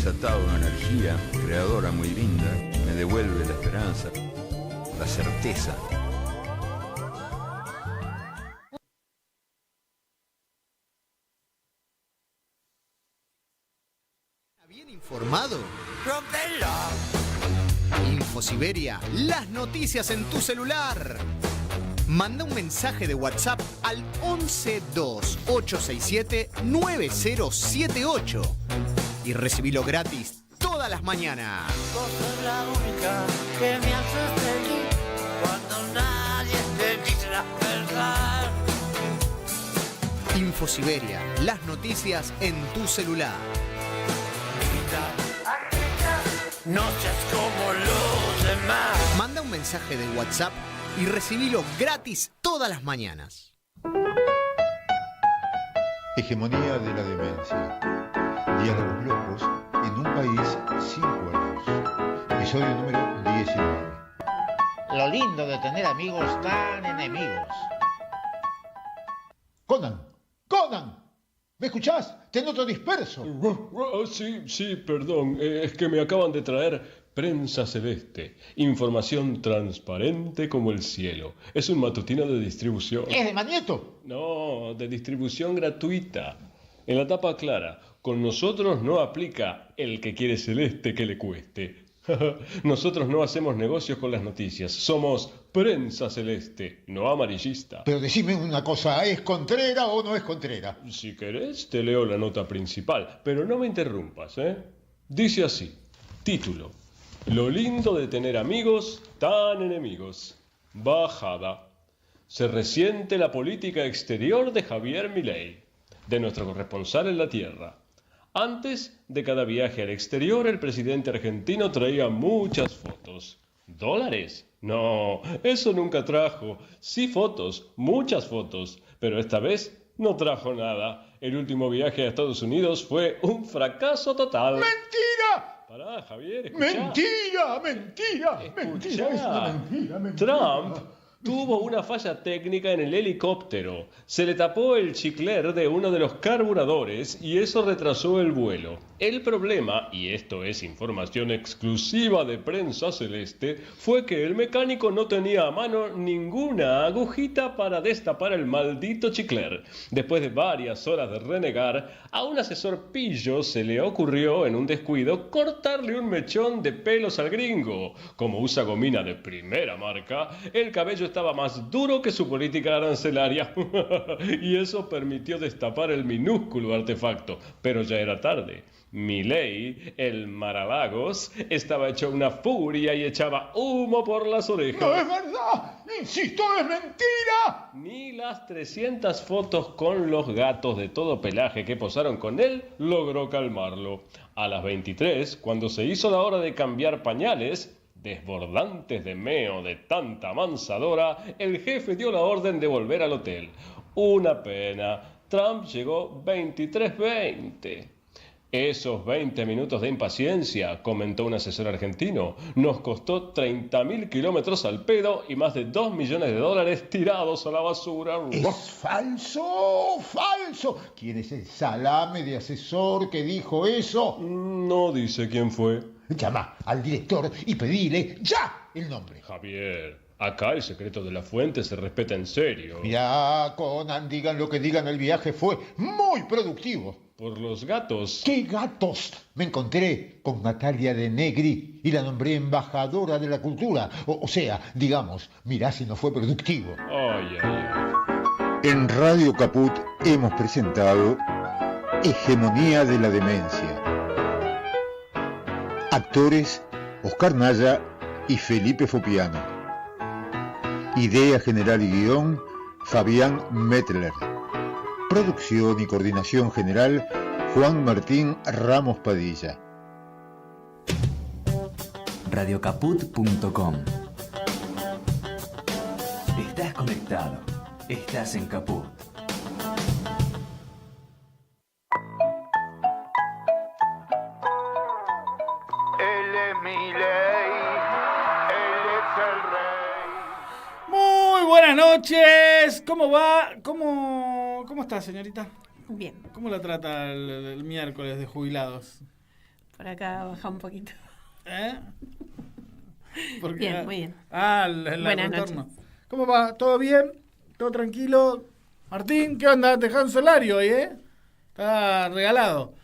desatado una energía creadora muy linda, me devuelve la esperanza, la certeza. Bien informado. Infosiberia, las noticias en tu celular. Manda un mensaje de WhatsApp al 1128679078 y recibilo gratis todas las mañanas. Vos sos la única que me haces feliz cuando nadie te dice la verdad. Infosiberia, las noticias en tu celular. No seas como los demás. Manda un mensaje de WhatsApp y recibilo gratis todas las mañanas. Hegemonía de la demencia. Diálogos locos en un país sin cuerpos. Episodio número 19. Lo lindo de tener amigos tan enemigos. Conan, ¿me escuchás? Te noto disperso. Sí, perdón. Es que me acaban de traer Prensa Celeste. Información transparente como el cielo. Es un matutino de distribución. ¿Es de Magneto? No, de distribución gratuita. En la tapa clara, con nosotros no aplica el que quiere celeste que le cueste. Nosotros no hacemos negocios con las noticias. Somos Prensa Celeste, no amarillista. Pero decime una cosa, ¿es contrera o no es contrera? Si querés, te leo la nota principal, pero no me interrumpas, ¿eh? Dice así, título: Lo lindo de tener amigos tan enemigos. Bajada. Se resiente la política exterior de Javier Milei, de nuestro corresponsal en la Tierra. Antes de cada viaje al exterior, el presidente argentino traía muchas fotos. ¿Dólares? No, eso nunca trajo. Sí fotos, muchas fotos, pero esta vez no trajo nada. El último viaje a Estados Unidos fue un fracaso total. ¡Mentira! Pará, Javier, escuchá. ¡Mentira! Escuchá. Es una mentira. Trump tuvo una falla técnica en el helicóptero. Se le tapó el chicler de uno de los carburadores y eso retrasó el vuelo. El problema, y esto es información exclusiva de Prensa Celeste, fue que el mecánico no tenía a mano ninguna agujita para destapar el maldito chicler. Después de varias horas de renegar, a un asesor pillo se le ocurrió en un descuido cortarle un mechón de pelos al gringo. Como usa gomina de primera marca, el cabello estaba más duro que su política arancelaria y eso permitió destapar el minúsculo artefacto, pero ya era tarde. Milei, el Maralagos, estaba hecho una furia y echaba humo por las orejas. ¡No es verdad! ¡Insisto, es mentira! Ni las 300 fotos con los gatos de todo pelaje que posaron con él logró calmarlo. A las 23, cuando se hizo la hora de cambiar pañales, desbordantes de meo de tanta mansadora, el jefe dio la orden de volver al hotel. Una pena, Trump llegó 23:20. Esos 20 minutos de impaciencia, comentó un asesor argentino, nos costó 30.000 kilómetros al pedo y más de $2 millones tirados a la basura. ¡Es falso! ¿Quién es el salame de asesor que dijo eso? No dice quién fue. Llama al director y pedile ya el nombre. Javier, acá el secreto de la fuente se respeta en serio. Mirá, Conan, digan lo que digan, el viaje fue muy productivo. Por los gatos. ¿Qué gatos? Me encontré con Natalia de Negri y la nombré embajadora de la cultura. O sea, digamos, mirá si no fue productivo. Ay. En Radio Caput hemos presentado Hegemonía de la Demencia. Actores Oscar Naya y Felipe Fopiano. Idea general y guión Fabián Mettler. Producción y coordinación general Juan Martín Ramos Padilla. Radiocaput.com. Estás conectado. Estás en Caput. Él es mi ley, él es el rey. Muy buenas noches. ¿Cómo va? ¿Cómo está, señorita? Bien. ¿Cómo la trata el miércoles de jubilados? Por acá baja un poquito. Porque, Bien, muy bien. El Buenas retorno. noches. ¿Cómo va? ¿Todo bien? ¿Todo tranquilo? Martín, ¿qué onda? Te dejan solario hoy, Está regalado.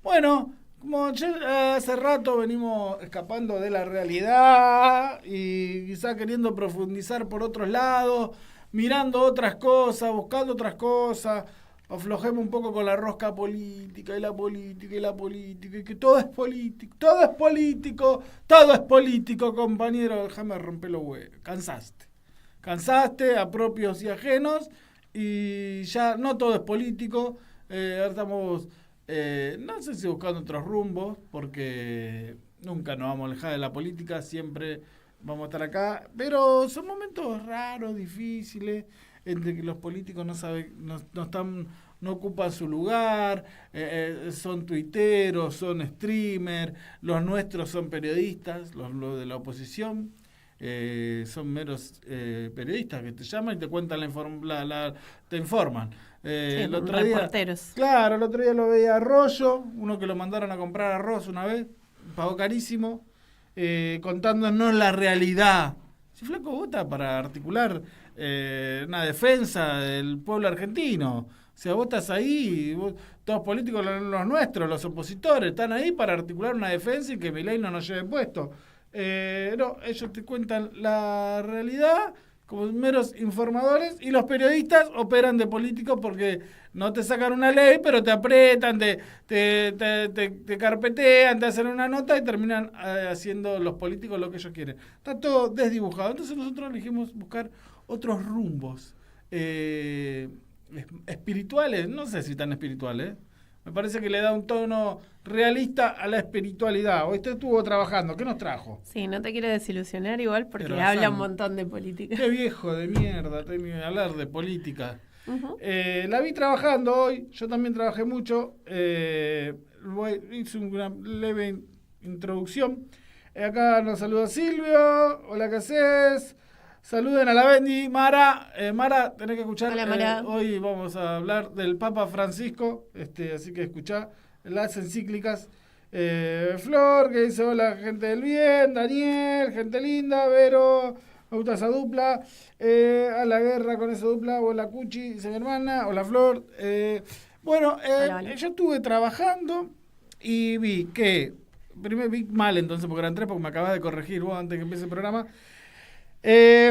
Bueno, como ya hace rato venimos escapando de la realidad y quizá queriendo profundizar por otros lados, mirando otras cosas, buscando otras cosas, aflojemos un poco con la rosca política y la política y la política y que todo es político, todo es político, compañero, déjame romper los huevos, cansaste a propios y ajenos y ya no todo es político, ahora estamos, no sé si buscando otros rumbos, porque nunca nos vamos a alejar de la política, siempre vamos a estar acá, pero son momentos raros, difíciles, entre que los políticos no ocupan su lugar, son tuiteros, son streamers, los nuestros son periodistas, los de la oposición son meros periodistas que te llaman y te cuentan te informan. El otro reporteros. Claro, el otro día lo veía a Rollo, uno que lo mandaron a comprar arroz una vez, pagó carísimo, contándonos la realidad. Si flaco vota para articular una defensa del pueblo argentino. O sea, vos estás ahí, todos políticos, los nuestros, los opositores, están ahí para articular una defensa y que Milei no nos lleve puesto. No, ellos te cuentan la realidad como meros informadores y los periodistas operan de políticos porque no te sacan una ley, pero te apretan, te carpetean, te hacen una nota y terminan haciendo los políticos lo que ellos quieren. Está todo desdibujado. Entonces nosotros elegimos buscar otros rumbos espirituales, no sé si tan espirituales. Me parece que le da un tono realista a la espiritualidad. Hoy usted estuvo trabajando, ¿qué nos trajo? Sí, no te quiero desilusionar igual porque Pero, habla Sam, un montón de política. Qué viejo de mierda, tengo que hablar de política. Uh-huh. La vi trabajando hoy, yo también trabajé mucho, hice una leve introducción. Acá nos saluda Silvio, hola, ¿qué haces? Saluden a la Bendy, Mara. Mara, tenés que escuchar. Hola, Mara. Hoy vamos a hablar del Papa Francisco, así que escuchá las encíclicas. Flor, que dice hola, gente del bien. Daniel, gente linda. Vero, me gusta esa dupla. A la guerra con esa dupla. Hola, Cuchi, dice mi hermana. Hola, Flor. Hola. Yo estuve trabajando y vi que. Primero vi mal entonces, porque eran 3, porque me acabas de corregir vos antes que empiece el programa.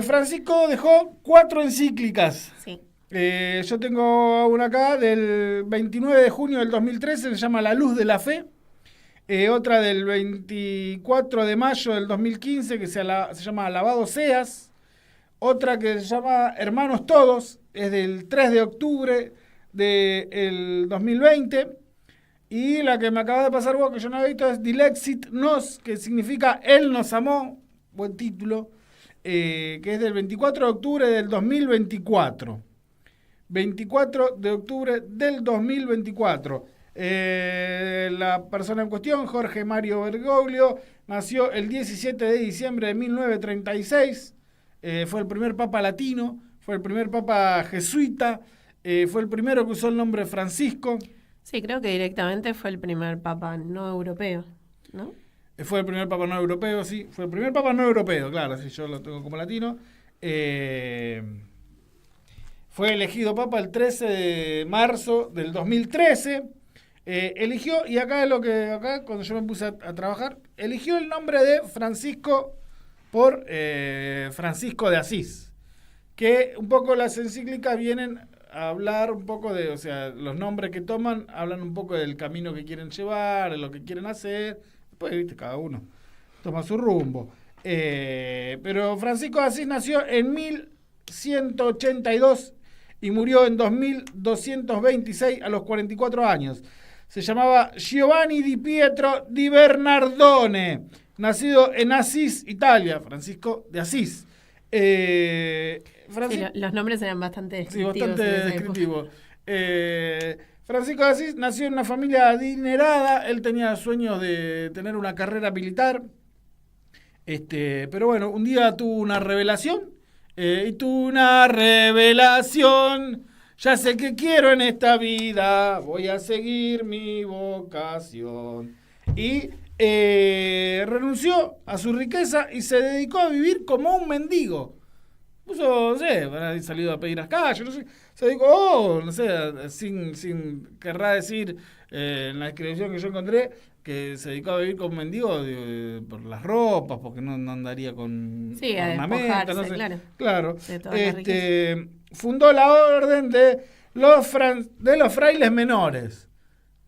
Francisco dejó 4 encíclicas. Sí. Yo tengo una acá del 29 de junio del 2013, se llama La Luz de la Fe. Otra del 24 de mayo del 2015, que se llama Alabado Seas. Otra que se llama Hermanos Todos, es del 3 de octubre del 2020. Y la que me acaba de pasar vos, que yo no había visto, es Dilexit Nos, que significa Él nos amó. Buen título. Que es del 24 de octubre del 2024. 24 de octubre del 2024. La persona en cuestión, Jorge Mario Bergoglio, nació el 17 de diciembre de 1936. Fue el primer papa latino, fue el primer papa jesuita, fue el primero que usó el nombre Francisco. Sí, creo que directamente fue el primer papa no europeo, ¿no? Fue el primer papa no europeo, sí. Fue el primer papa no europeo, claro, si yo lo tengo como latino. Fue elegido papa el 13 de marzo del 2013. Eligió, y acá es lo que, cuando yo me puse a trabajar, eligió el nombre de Francisco por Francisco de Asís. Que un poco las encíclicas vienen a hablar un poco de, o sea, los nombres que toman hablan un poco del camino que quieren llevar, de lo que quieren hacer. Después, viste, cada uno toma su rumbo. Pero Francisco de Asís nació en 1182 y murió en 2226 a los 44 años. Se llamaba Giovanni di Pietro di Bernardone, nacido en Asís, Italia. Francisco de Asís. Sí, los nombres eran bastante descriptivos. Sí, bastante descriptivos. Francisco de Asís nació en una familia adinerada. Él tenía sueños de tener una carrera militar. Pero bueno, un día tuvo una revelación. Y tuvo una revelación Ya sé que quiero en esta vida, voy a seguir mi vocación. Y renunció a su riqueza y se dedicó a vivir como un mendigo. Puso, no sé, habrá salido a pedir las calles, no sé. Se dedicó, no sé, sin querrá decir en la descripción que yo encontré, que se dedicó a vivir como mendigo por las ropas, porque no andaría con ornamentos, no sé. Claro. De toda la riqueza. Fundó la orden de los frailes menores.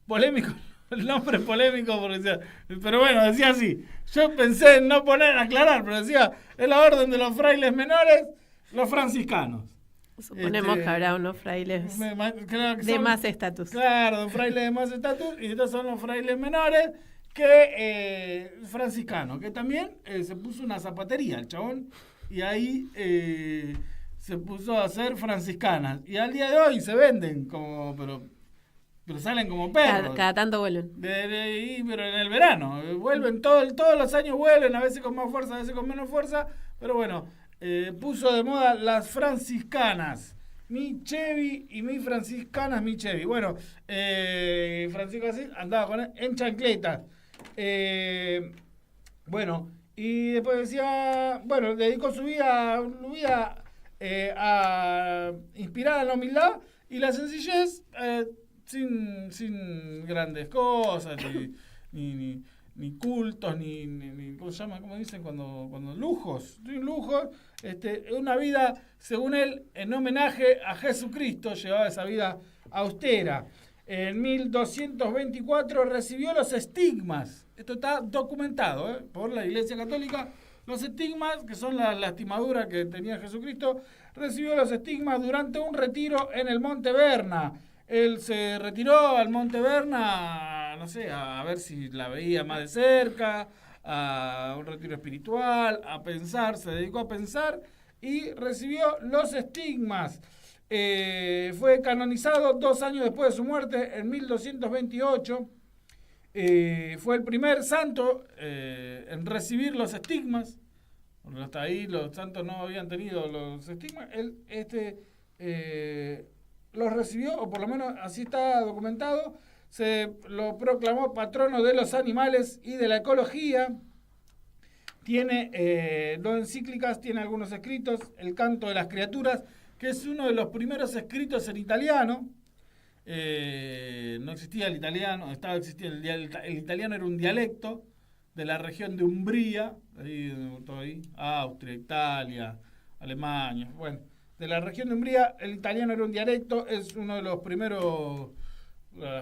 Polémico, el nombre polémico, porque decía, pero bueno, decía así. Yo pensé en no aclarar, pero decía, es la orden de los frailes menores, los franciscanos. Suponemos que habrá unos frailes de más estatus. Claro, frailes de más estatus, y estos son los frailes menores que franciscanos, que también se puso una zapatería el chabón, y ahí se puso a hacer franciscanas. Y al día de hoy se venden como, pero salen como perros. Cada tanto vuelven. Pero en el verano, vuelven todos los años vuelven, a veces con más fuerza, a veces con menos fuerza, pero bueno. Puso de moda las franciscanas, mi Chevy y mi franciscanas, mi Chevy. Bueno, Francisco Asís andaba con él en chancletas. Bueno, y después decía, bueno, dedicó su vida a inspirar a la humildad y la sencillez, sin grandes cosas, ni cultos, ni ¿cómo se llama? ¿Cómo dicen? Cuando lujos, sin lujos. Una vida, según él, en homenaje a Jesucristo, llevaba esa vida austera. En 1224 recibió los estigmas. Esto está documentado por la Iglesia Católica. Los estigmas, que son las lastimaduras que tenía Jesucristo, recibió los estigmas durante un retiro en el Monte Verna. Él se retiró al Monte Verna, no sé, a ver si la veía más de cerca, a un retiro espiritual, a pensar, se dedicó a pensar y recibió los estigmas. Fue canonizado 2 años después de su muerte, en 1228. Fue el primer santo en recibir los estigmas, porque hasta ahí los santos no habían tenido los estigmas. Él los recibió, o por lo menos así está documentado. Se lo proclamó patrono de los animales y de la ecología. Tiene 2 encíclicas, tiene algunos escritos. El Canto de las Criaturas, que es uno de los primeros escritos en italiano. No existía el italiano, existía el italiano era un dialecto de la región de Umbría, todo ahí, Austria, Italia, Alemania, bueno. De la región de Umbría, el italiano era un dialecto, es uno de las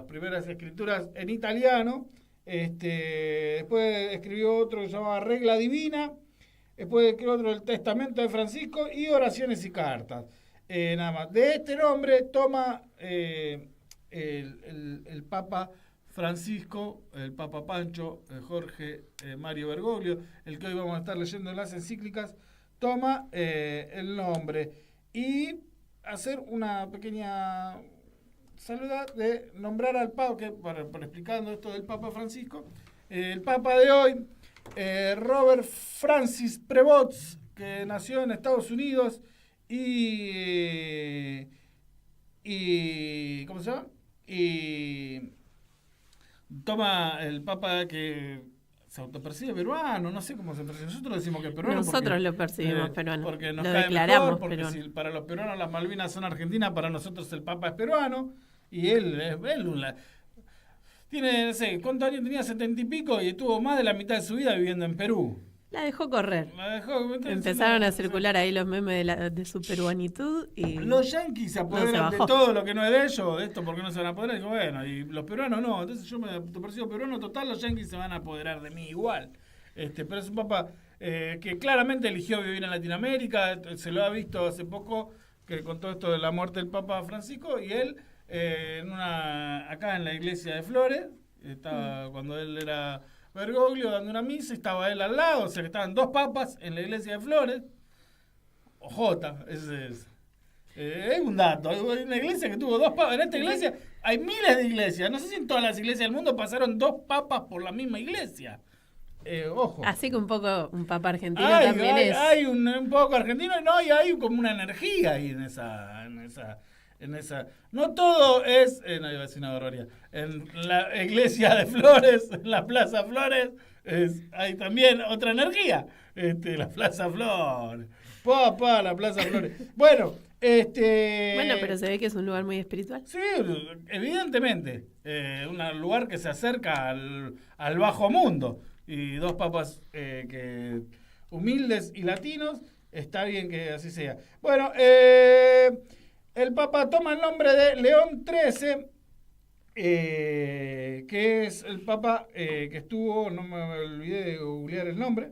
primeras escrituras en italiano. Después escribió otro que se llamaba Regla Divina, después escribió otro, el Testamento de Francisco, y Oraciones y Cartas. Nada más. De este nombre toma el Papa Francisco, el Papa Pancho, Jorge Mario Bergoglio, el que hoy vamos a estar leyendo en las encíclicas, toma el nombre. Y hacer una pequeña saludad de nombrar al Papa, que por explicando esto del Papa Francisco, el Papa de hoy, Robert Francis Prevost, que nació en Estados Unidos y ¿cómo se llama? Y toma el Papa que se autopercibe peruano, no sé cómo se percibe. Nosotros decimos que es peruano. Nosotros lo percibimos peruano. Porque nos lo cae declaramos mejor, porque peruano. si para los peruanos las Malvinas son argentinas, para nosotros el Papa es peruano. Y él tiene, no sé, ¿cuántos años tenía? 70 y pico, y estuvo más de la mitad de su vida viviendo en Perú. La dejó correr. Empezaron a circular ahí los memes de su peruanitud y los yanquis se apoderan de todo lo que no es de ellos, de esto porque no se van a apoderar. Y digo, bueno, y los peruanos no. Entonces yo me percibo peruano total, los yanquis se van a apoderar de mí igual. Pero es un papa que claramente eligió vivir en Latinoamérica. Se lo ha visto hace poco que con todo esto de la muerte del Papa Francisco, y él acá en la iglesia de Flores, cuando él era Bergoglio dando una misa, estaba él al lado, o sea que estaban 2 papas en la iglesia de Flores. Ojota, ese es. Es un dato, hay una iglesia que tuvo 2 papas. En esta iglesia hay miles de iglesias. No sé si en todas las iglesias del mundo pasaron 2 papas por la misma iglesia. Ojo. Así que un poco un papa argentino también es. Hay un poco argentino, no, y hay como una energía ahí en esa en esa. No todo es, no iba a decir una barbaridad, en la iglesia de Flores, en la Plaza Flores, hay también otra energía, la Plaza Flores. La Plaza Flores. Bueno, Bueno, pero se ve que es un lugar muy espiritual. Sí, evidentemente. Un lugar que se acerca al bajo mundo. Y dos papas que humildes y latinos, está bien que así sea. Bueno, el papa toma el nombre de León XIII, que es el papa que estuvo, no me olvidé de googlear el nombre,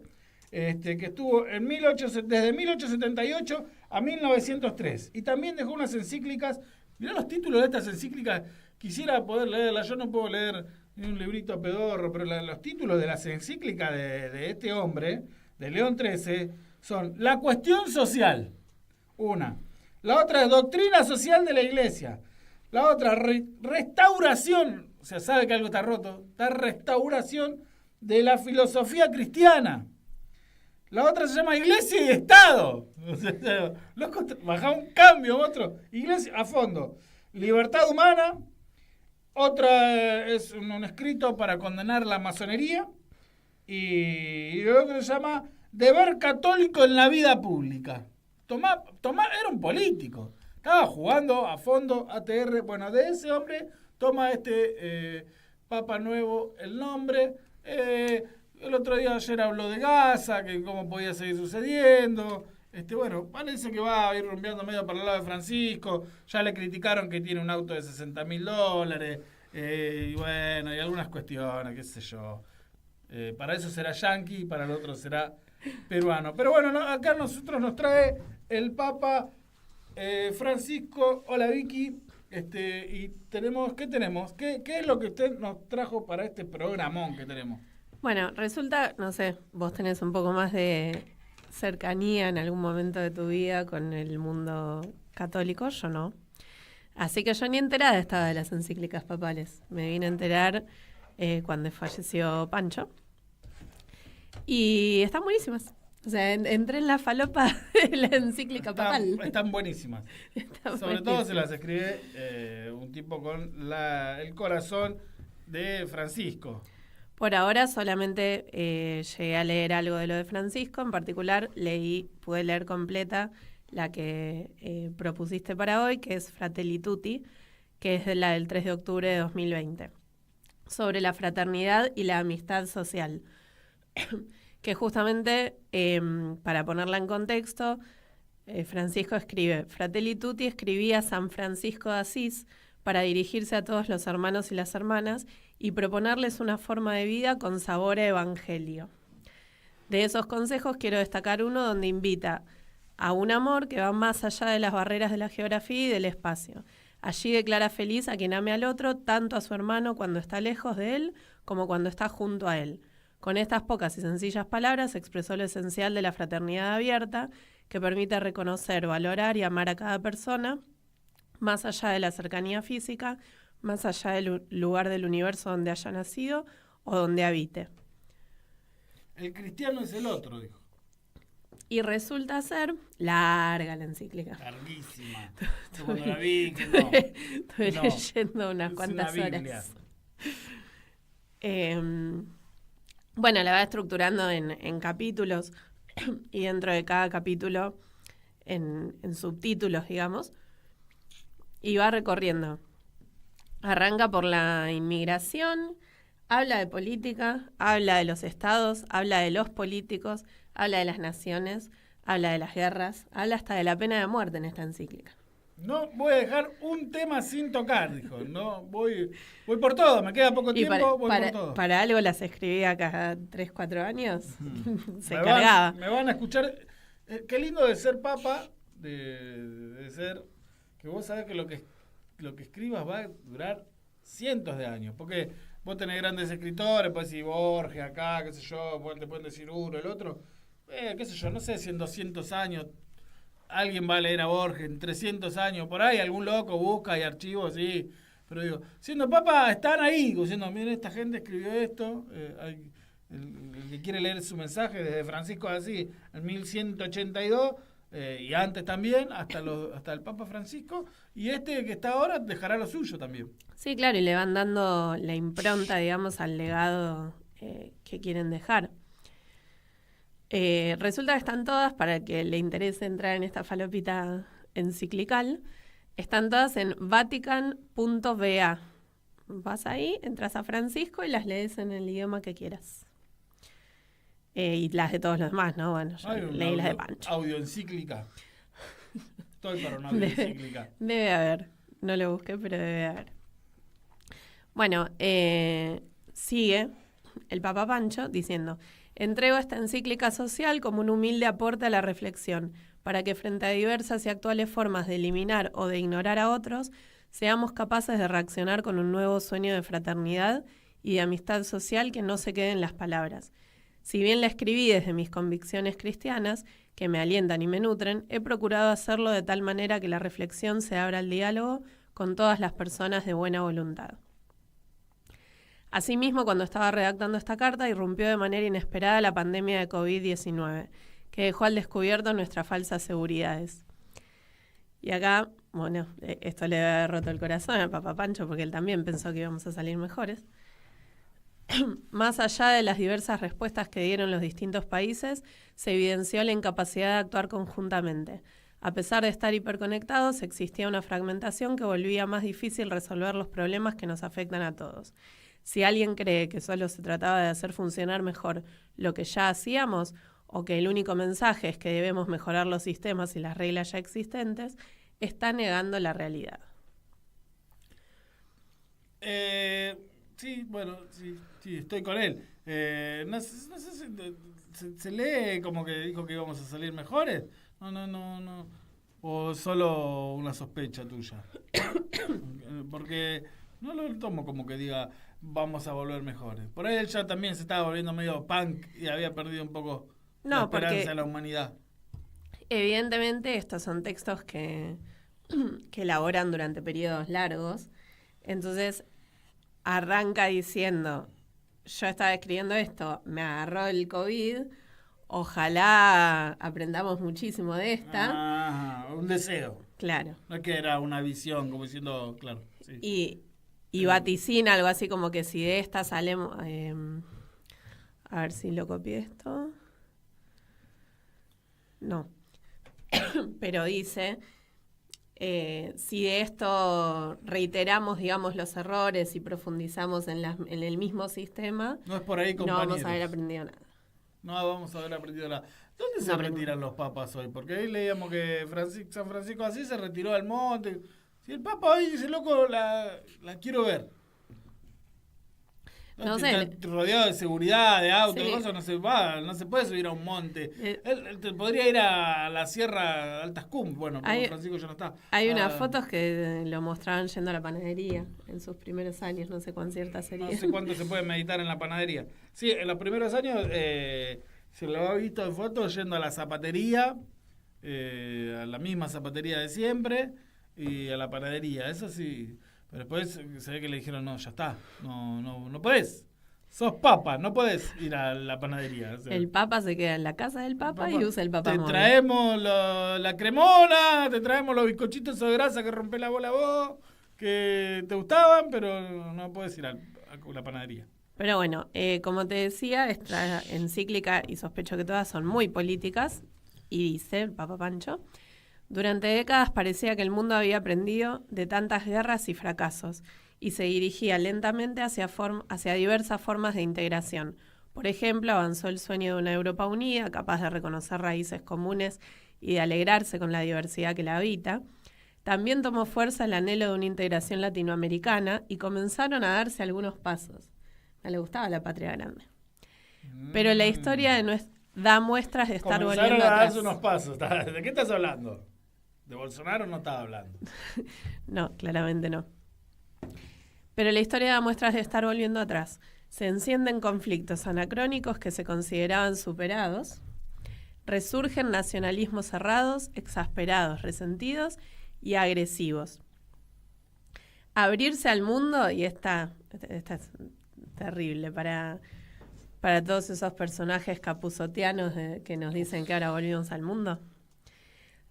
que estuvo desde 1878 a 1903. Y también dejó unas encíclicas. Mirá los títulos de estas encíclicas. Quisiera poder leerlas. Yo no puedo leer ni un librito pedorro, pero los títulos de las encíclicas de este hombre, de León XIII, son La cuestión social. Una. La otra es Doctrina social de la Iglesia. La otra, restauración. O sea, sabe que algo está roto. Está restauración de la filosofía cristiana. La otra se llama Iglesia y Estado. Baja un cambio, otro. Iglesia a fondo. Libertad humana. Otra es un escrito para condenar la masonería. Y el otro se llama Deber católico en la vida pública. Tomás era un político. Estaba jugando a fondo ATR. Bueno, de ese hombre toma Papa Nuevo el nombre. El otro día ayer habló de Gaza, que cómo podía seguir sucediendo. Bueno, parece que va a ir rumbeando medio para el lado de Francisco. Ya le criticaron que tiene un auto de $60.000. Y bueno, y algunas cuestiones, qué sé yo. Para eso será yanqui y para el otro será peruano. Pero bueno, acá nosotros nos trae el Papa Francisco. Hola Vicky. Y tenemos, ¿qué tenemos? ¿Qué es lo que usted nos trajo para este programón que tenemos? Bueno, resulta, no sé, vos tenés un poco más de cercanía en algún momento de tu vida con el mundo católico, yo no. Así que yo ni enterada estaba de las encíclicas papales. Me vine a enterar cuando falleció Pancho. Y están buenísimas. O sea, entré en la falopa de la encíclica papal. Están buenísimas. Sobre todo se las escribe un tipo con el corazón de Francisco. Por ahora solamente llegué a leer algo de lo de Francisco. En particular, pude leer completa la que propusiste para hoy, que es Fratelli Tutti, que es la del 3 de octubre de 2020, sobre la fraternidad y la amistad social. Que justamente, para ponerla en contexto, Francisco escribe, Fratelli Tutti escribía San Francisco de Asís para dirigirse a todos los hermanos y las hermanas y proponerles una forma de vida con sabor a evangelio. De esos consejos quiero destacar uno donde invita a un amor que va más allá de las barreras de la geografía y del espacio. Allí declara feliz a quien ame al otro, tanto a su hermano cuando está lejos de él como cuando está junto a él. Con estas pocas y sencillas palabras expresó lo esencial de la fraternidad abierta, que permite reconocer, valorar y amar a cada persona, más allá de la cercanía física, más allá del lugar del universo donde haya nacido o donde habite. El cristiano es el otro, dijo. Y resulta ser larga la encíclica. Larguísima. Cuando la vi, que no. Estoy leyendo unas cuantas horas. Bueno, la va estructurando en capítulos y dentro de cada capítulo en subtítulos, digamos, y va recorriendo. Arranca por la inmigración, habla de política, habla de los estados, habla de los políticos, habla de las naciones, habla de las guerras, habla hasta de la pena de muerte en esta encíclica. No voy a dejar un tema sin tocar, dijo. No, voy por todo, me queda poco tiempo, voy por todo. Para algo las escribía cada 3-4 años. Se cargaba. Me van a escuchar. Qué lindo de ser papa, de ser que vos sabés que lo que escribas va a durar cientos de años. Porque vos tenés grandes escritores, podés decir Borges acá, qué sé yo, te pueden decir uno, el otro. Qué sé yo, no sé si en 200 años alguien va a leer a Borges, en 300 años, por ahí algún loco busca, hay archivos, sí. Pero digo, siendo papa, están ahí, diciendo, miren, esta gente escribió esto, el que quiere leer su mensaje desde Francisco de Asís, en 1182, y antes también, hasta el Papa Francisco, y este que está ahora dejará lo suyo también. Sí, claro, y le van dando la impronta, digamos, al legado que quieren dejar. Resulta que están todas, para el que le interese entrar en esta falopita enciclical, están todas en vatican.va. Vas ahí, entras a Francisco y las lees en el idioma que quieras. Y las de todos los demás, ¿no? Bueno, yo leí las de Pancho. Audioencíclica. Estoy para una audioencíclica. Debe haber. No lo busqué, pero debe haber. Bueno, sigue el Papa Pancho diciendo: entrego esta encíclica social como un humilde aporte a la reflexión, para que frente a diversas y actuales formas de eliminar o de ignorar a otros, seamos capaces de reaccionar con un nuevo sueño de fraternidad y de amistad social que no se quede en las palabras. Si bien la escribí desde mis convicciones cristianas, que me alientan y me nutren, he procurado hacerlo de tal manera que la reflexión se abra al diálogo con todas las personas de buena voluntad. Asimismo, cuando estaba redactando esta carta, irrumpió de manera inesperada la pandemia de COVID-19, que dejó al descubierto nuestras falsas seguridades. Y acá, bueno, esto le debe haber roto el corazón al Papa Pancho, porque él también pensó que íbamos a salir mejores. Más allá de las diversas respuestas que dieron los distintos países, se evidenció la incapacidad de actuar conjuntamente. A pesar de estar hiperconectados, existía una fragmentación que volvía más difícil resolver los problemas que nos afectan a todos. Si alguien cree que solo se trataba de hacer funcionar mejor lo que ya hacíamos, o que el único mensaje es que debemos mejorar los sistemas y las reglas ya existentes, está negando la realidad. Sí, bueno, sí, estoy con él. No sé si se lee como que dijo que íbamos a salir mejores. No. O solo una sospecha tuya. Porque no lo tomo como que diga vamos a volver mejores. Por ahí él ya también se estaba volviendo medio punk y había perdido un poco la esperanza de la humanidad. Evidentemente estos son textos que elaboran durante periodos largos. Entonces arranca diciendo: yo estaba escribiendo esto, me agarró el COVID, ojalá aprendamos muchísimo de esta. Un deseo. Claro. No es que era una visión, como diciendo, claro. Sí. Y vaticina algo así como que si de esta salemos... a ver si lo copié esto. No. Pero dice... si de esto reiteramos, digamos, los errores y profundizamos en el mismo sistema, no es por ahí, compañeros. No vamos a haber aprendido nada. No vamos a haber aprendido nada. ¿Dónde se retiran los papas hoy? Porque ahí leíamos que San Francisco así se retiró al monte. Si el papa hoy dice, loco, la quiero ver. No sé. Rodeado de seguridad, de autos, sí. Cosas, no se puede subir a un monte. Él podría ir a la Sierra Altas Cum, bueno, pero Francisco ya no está. Hay unas fotos que lo mostraban yendo a la panadería en sus primeros años, no sé cuán cierta sería. No sé cuánto se puede meditar en la panadería. Sí, en los primeros años se lo ha visto en fotos yendo a la zapatería, a la misma zapatería de siempre, y a la panadería, eso sí. Pero después se ve que le dijeron, no, ya está, no podés. Sos papa, no podés ir a la panadería. O sea, el papa se queda en la casa del papa y usa el papamóvil. Te traemos la cremona, te traemos los bizcochitos de grasa que rompé la bola vos, que te gustaban, pero no podés ir a la panadería. Pero bueno, como te decía, esta encíclica, y sospecho que todas son muy políticas, y dice el Papa Pancho: durante décadas parecía que el mundo había aprendido de tantas guerras y fracasos y se dirigía lentamente hacia diversas formas de integración. Por ejemplo, avanzó el sueño de una Europa unida, capaz de reconocer raíces comunes y de alegrarse con la diversidad que la habita. También tomó fuerza el anhelo de una integración latinoamericana y comenzaron a darse algunos pasos. No le gustaba la patria grande. Pero la historia da muestras de estar volviendo atrás. Comenzaron a darse unos pasos. ¿De qué estás hablando? ¿De Bolsonaro no estaba hablando? No, claramente no. Pero la historia da muestras de estar volviendo atrás. Se encienden conflictos anacrónicos que se consideraban superados. Resurgen nacionalismos cerrados, exasperados, resentidos y agresivos. Abrirse al mundo, y esta es terrible para todos esos personajes capuzotianos que nos dicen que ahora volvimos al mundo.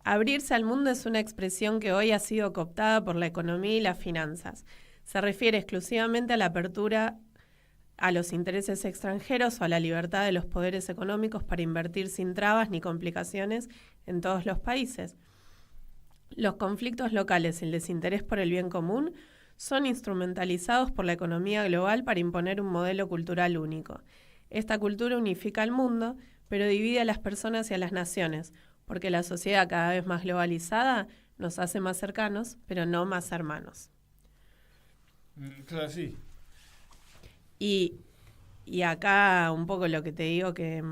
Abrirse al mundo es una expresión que hoy ha sido cooptada por la economía y las finanzas. Se refiere exclusivamente a la apertura a los intereses extranjeros o a la libertad de los poderes económicos para invertir sin trabas ni complicaciones en todos los países. Los conflictos locales y el desinterés por el bien común son instrumentalizados por la economía global para imponer un modelo cultural único. Esta cultura unifica al mundo, pero divide a las personas y a las naciones, porque la sociedad cada vez más globalizada nos hace más cercanos, pero no más hermanos. Claro, sí. Y acá un poco lo que te digo que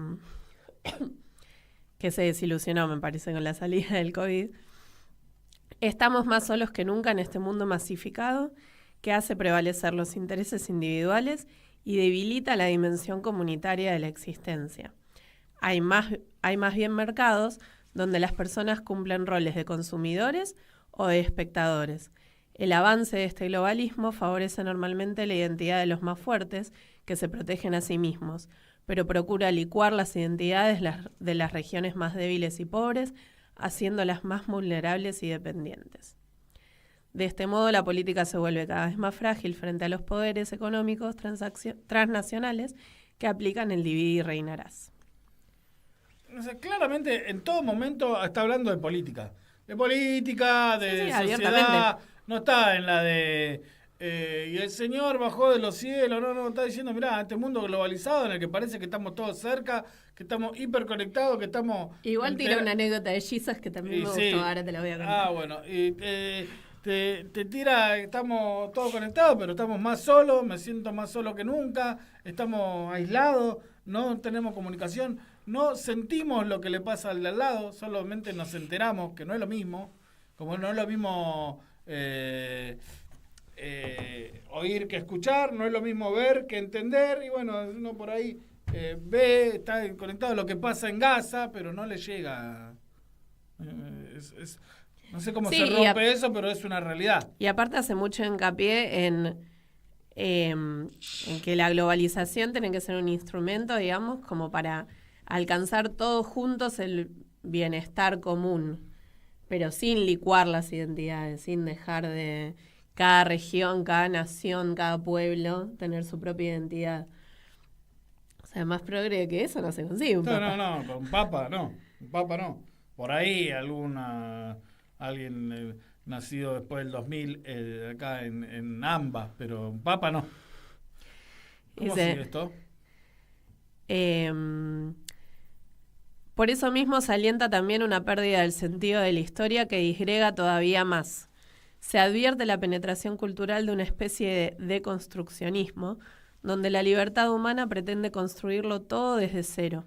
se desilusionó, me parece, con la salida del COVID. Estamos más solos que nunca en este mundo masificado que hace prevalecer los intereses individuales y debilita la dimensión comunitaria de la existencia. Hay más bien mercados donde las personas cumplen roles de consumidores o de espectadores. El avance de este globalismo favorece normalmente la identidad de los más fuertes, que se protegen a sí mismos, pero procura licuar las identidades de las regiones más débiles y pobres, haciéndolas más vulnerables y dependientes. De este modo, la política se vuelve cada vez más frágil frente a los poderes económicos transnacionales que aplican el dividir y reinarás. O sea, claramente, en todo momento está hablando de política. De política, de Sí, sociedad. No está en la de... y el Señor bajó de los cielos. No, está diciendo, mirá, este mundo globalizado en el que parece que estamos todos cerca, que estamos hiperconectados, que estamos... Igual tira una anécdota de Jesus que también me gustó, ahora te la voy a contar. Bueno, y te tira, estamos todos conectados, pero estamos más solos, me siento más solo que nunca, estamos aislados, no tenemos comunicación, no sentimos lo que le pasa al de al lado, solamente nos enteramos, que no es lo mismo, como no es lo mismo oír que escuchar, no es lo mismo ver que entender, y bueno, uno por ahí ve, está conectado a lo que pasa en Gaza, pero no le llega. No sé cómo se rompe eso, pero es una realidad. Y aparte hace mucho hincapié en que la globalización tiene que ser un instrumento, digamos, como para alcanzar todos juntos el bienestar común, pero sin licuar las identidades, sin dejar de cada región, cada nación, cada pueblo tener su propia identidad. O sea, más progre que eso no se consigue un papa. No, un papa no. Por ahí alguien nacido después del 2000 acá en ambas, pero un papa no. ¿Cómo sigue esto? Por eso mismo se alienta también una pérdida del sentido de la historia que disgrega todavía más. Se advierte la penetración cultural de una especie de deconstruccionismo, donde la libertad humana pretende construirlo todo desde cero.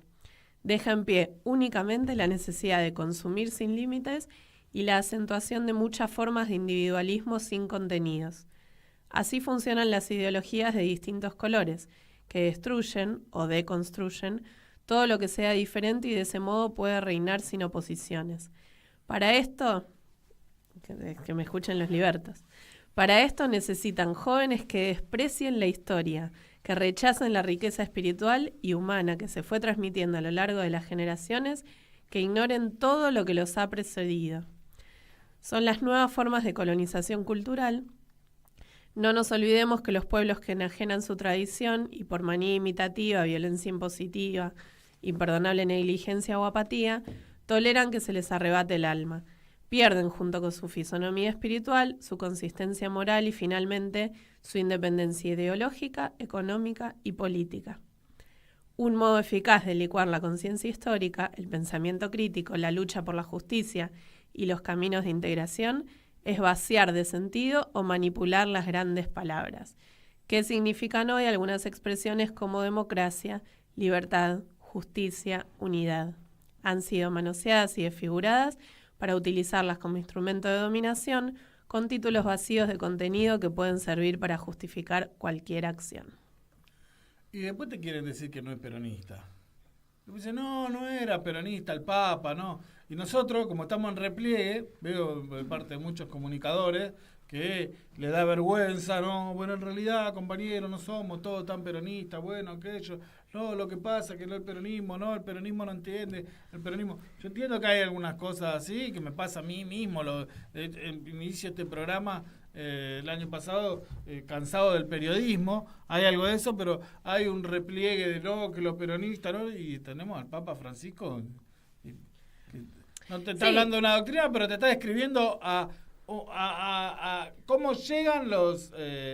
Deja en pie únicamente la necesidad de consumir sin límites y la acentuación de muchas formas de individualismo sin contenidos. Así funcionan las ideologías de distintos colores, que destruyen o deconstruyen todo lo que sea diferente y de ese modo puede reinar sin oposiciones. Para esto, que me escuchen los libertos, para esto necesitan jóvenes que desprecien la historia, que rechacen la riqueza espiritual y humana que se fue transmitiendo a lo largo de las generaciones, que ignoren todo lo que los ha precedido. Son las nuevas formas de colonización cultural. No nos olvidemos que los pueblos que enajenan su tradición y por manía imitativa, violencia impositiva, imperdonable negligencia o apatía, toleran que se les arrebate el alma. Pierden junto con su fisonomía espiritual, su consistencia moral y finalmente su independencia ideológica, económica y política. Un modo eficaz de licuar la conciencia histórica, el pensamiento crítico, la lucha por la justicia y los caminos de integración es vaciar de sentido o manipular las grandes palabras. ¿Qué significan hoy algunas expresiones como democracia, libertad, justicia, unidad? Han sido manoseadas y desfiguradas para utilizarlas como instrumento de dominación con títulos vacíos de contenido que pueden servir para justificar cualquier acción. Y después te quieren decir que no es peronista. Dicen, no era peronista el Papa, no. Y nosotros, como estamos en repliegue, veo de parte de muchos comunicadores que le da vergüenza, ¿no? Bueno, en realidad, compañeros, no somos todos tan peronistas, bueno, aquello, no, lo que pasa es que no el peronismo no entiende, el peronismo. Yo entiendo que hay algunas cosas así, que me pasa a mí mismo, inicio este programa el año pasado, cansado del periodismo, hay algo de eso, pero hay un repliegue de no, que los peronistas, ¿no? Y tenemos al Papa Francisco, que no te está hablando de una doctrina, pero te está describiendo a cómo llegan los,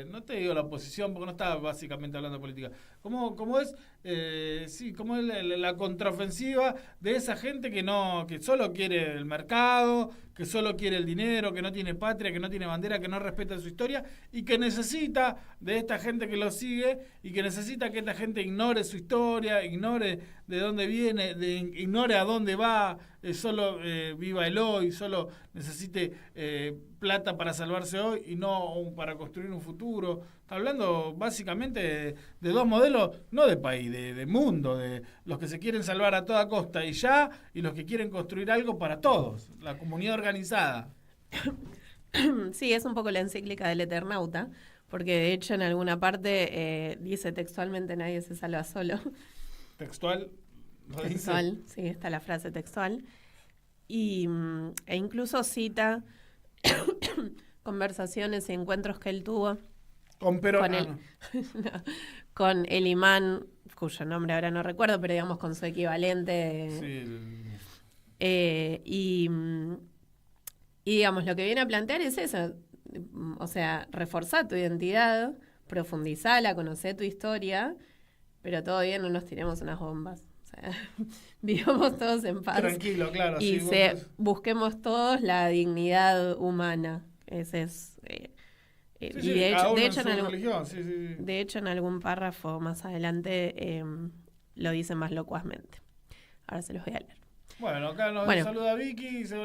no te digo la oposición, porque no está básicamente hablando de política, cómo es la contraofensiva de esa gente que solo quiere el mercado, que solo quiere el dinero, que no tiene patria, que no tiene bandera, que no respeta su historia y que necesita de esta gente que lo sigue y que necesita que esta gente ignore su historia, ignore de dónde viene, ignore a dónde va, solo viva el hoy, solo necesite plata para salvarse hoy y no para construir un futuro. Está hablando básicamente de dos modelos, no de país, de mundo, de los que se quieren salvar a toda costa y ya, y los que quieren construir algo para todos, la comunidad organizada. Sí, es un poco la encíclica del Eternauta, porque de hecho en alguna parte dice textualmente nadie se salva solo. ¿Textual? Textual, sí, está la frase textual. E incluso cita conversaciones y encuentros que él tuvo con el imán, cuyo nombre ahora no recuerdo, pero digamos con su equivalente. Sí. Y digamos, lo que viene a plantear es eso, o sea, reforzar tu identidad, profundizarla, conocer tu historia, pero todavía no nos tiremos unas bombas. O sea, vivamos todos en paz. Tranquilo, claro. Y sí, busquemos todos la dignidad humana. Ese es... y de hecho en algún párrafo más adelante lo dice más locuazmente. Ahora se los voy a leer. Bueno, acá nos saluda Vicky, dice,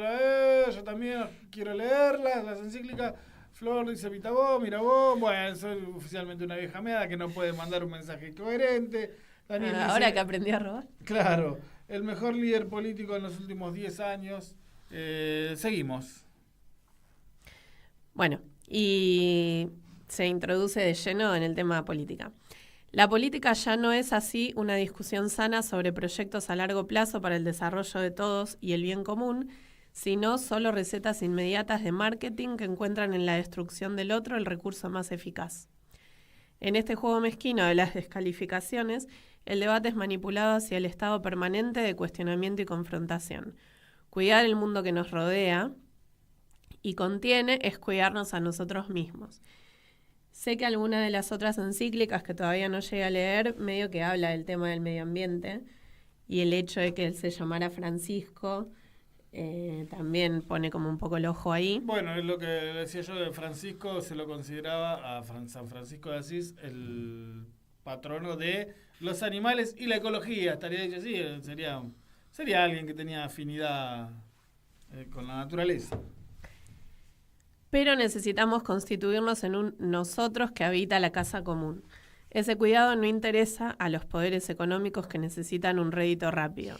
yo también quiero leerlas, las encíclicas. Flor dice, mira vos, bueno, soy oficialmente una vieja meada que no puede mandar un mensaje coherente. Daniel dice, ahora que aprendí a robar. Claro, el mejor líder político en los últimos 10 años. Seguimos. Bueno, y se introduce de lleno en el tema de política. La política ya no es así una discusión sana sobre proyectos a largo plazo para el desarrollo de todos y el bien común, sino solo recetas inmediatas de marketing que encuentran en la destrucción del otro el recurso más eficaz. En este juego mezquino de las descalificaciones, el debate es manipulado hacia el estado permanente de cuestionamiento y confrontación. Cuidar el mundo que nos rodea y contiene es cuidarnos a nosotros mismos. Sé que alguna de las otras encíclicas que todavía no llegué a leer medio que habla del tema del medio ambiente y el hecho de que él se llamara Francisco también pone como un poco el ojo ahí. Bueno, es lo que decía yo de Francisco, se lo consideraba a San Francisco de Asís el patrono de los animales y la ecología. Estaría dicho así, sería alguien que tenía afinidad con la naturaleza. Pero necesitamos constituirnos en un nosotros que habita la casa común. Ese cuidado no interesa a los poderes económicos que necesitan un rédito rápido.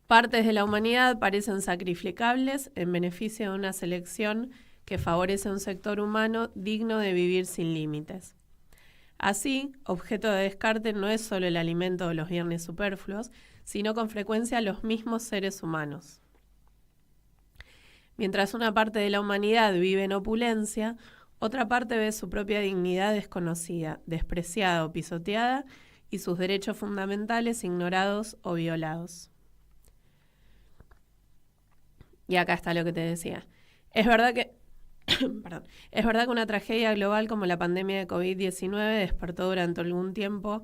Partes de la humanidad parecen sacrificables en beneficio de una selección que favorece a un sector humano digno de vivir sin límites. Así, objeto de descarte no es solo el alimento de los bienes superfluos, sino con frecuencia los mismos seres humanos. Mientras una parte de la humanidad vive en opulencia, otra parte ve su propia dignidad desconocida, despreciada o pisoteada y sus derechos fundamentales ignorados o violados. Y acá está lo que te decía. Es verdad que una tragedia global como la pandemia de COVID-19 despertó durante algún tiempo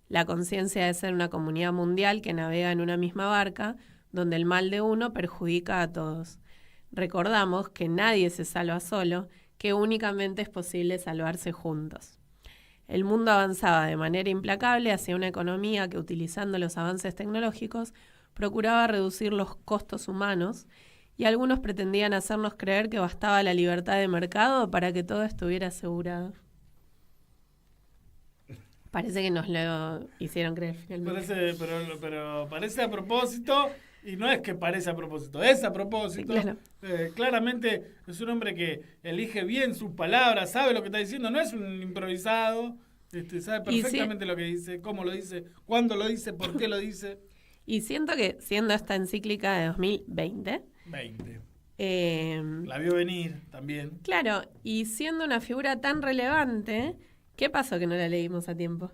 la conciencia de ser una comunidad mundial que navega en una misma barca, donde el mal de uno perjudica a todos. Recordamos que nadie se salva solo, que únicamente es posible salvarse juntos. El mundo avanzaba de manera implacable hacia una economía que, utilizando los avances tecnológicos, procuraba reducir los costos humanos, y algunos pretendían hacernos creer que bastaba la libertad de mercado para que todo estuviera asegurado. Parece que nos lo hicieron creer finalmente. Pero parece a propósito, y no es que parece a propósito, es a propósito. Sí, claro. Claramente es un hombre que elige bien sus palabras, sabe lo que está diciendo, no es un improvisado, sabe perfectamente lo que dice, cómo lo dice, cuándo lo dice, por qué lo dice. Y siento que, siendo esta encíclica de 2020... La vio venir también. Claro, y siendo una figura tan relevante, ¿qué pasó que no la leímos a tiempo?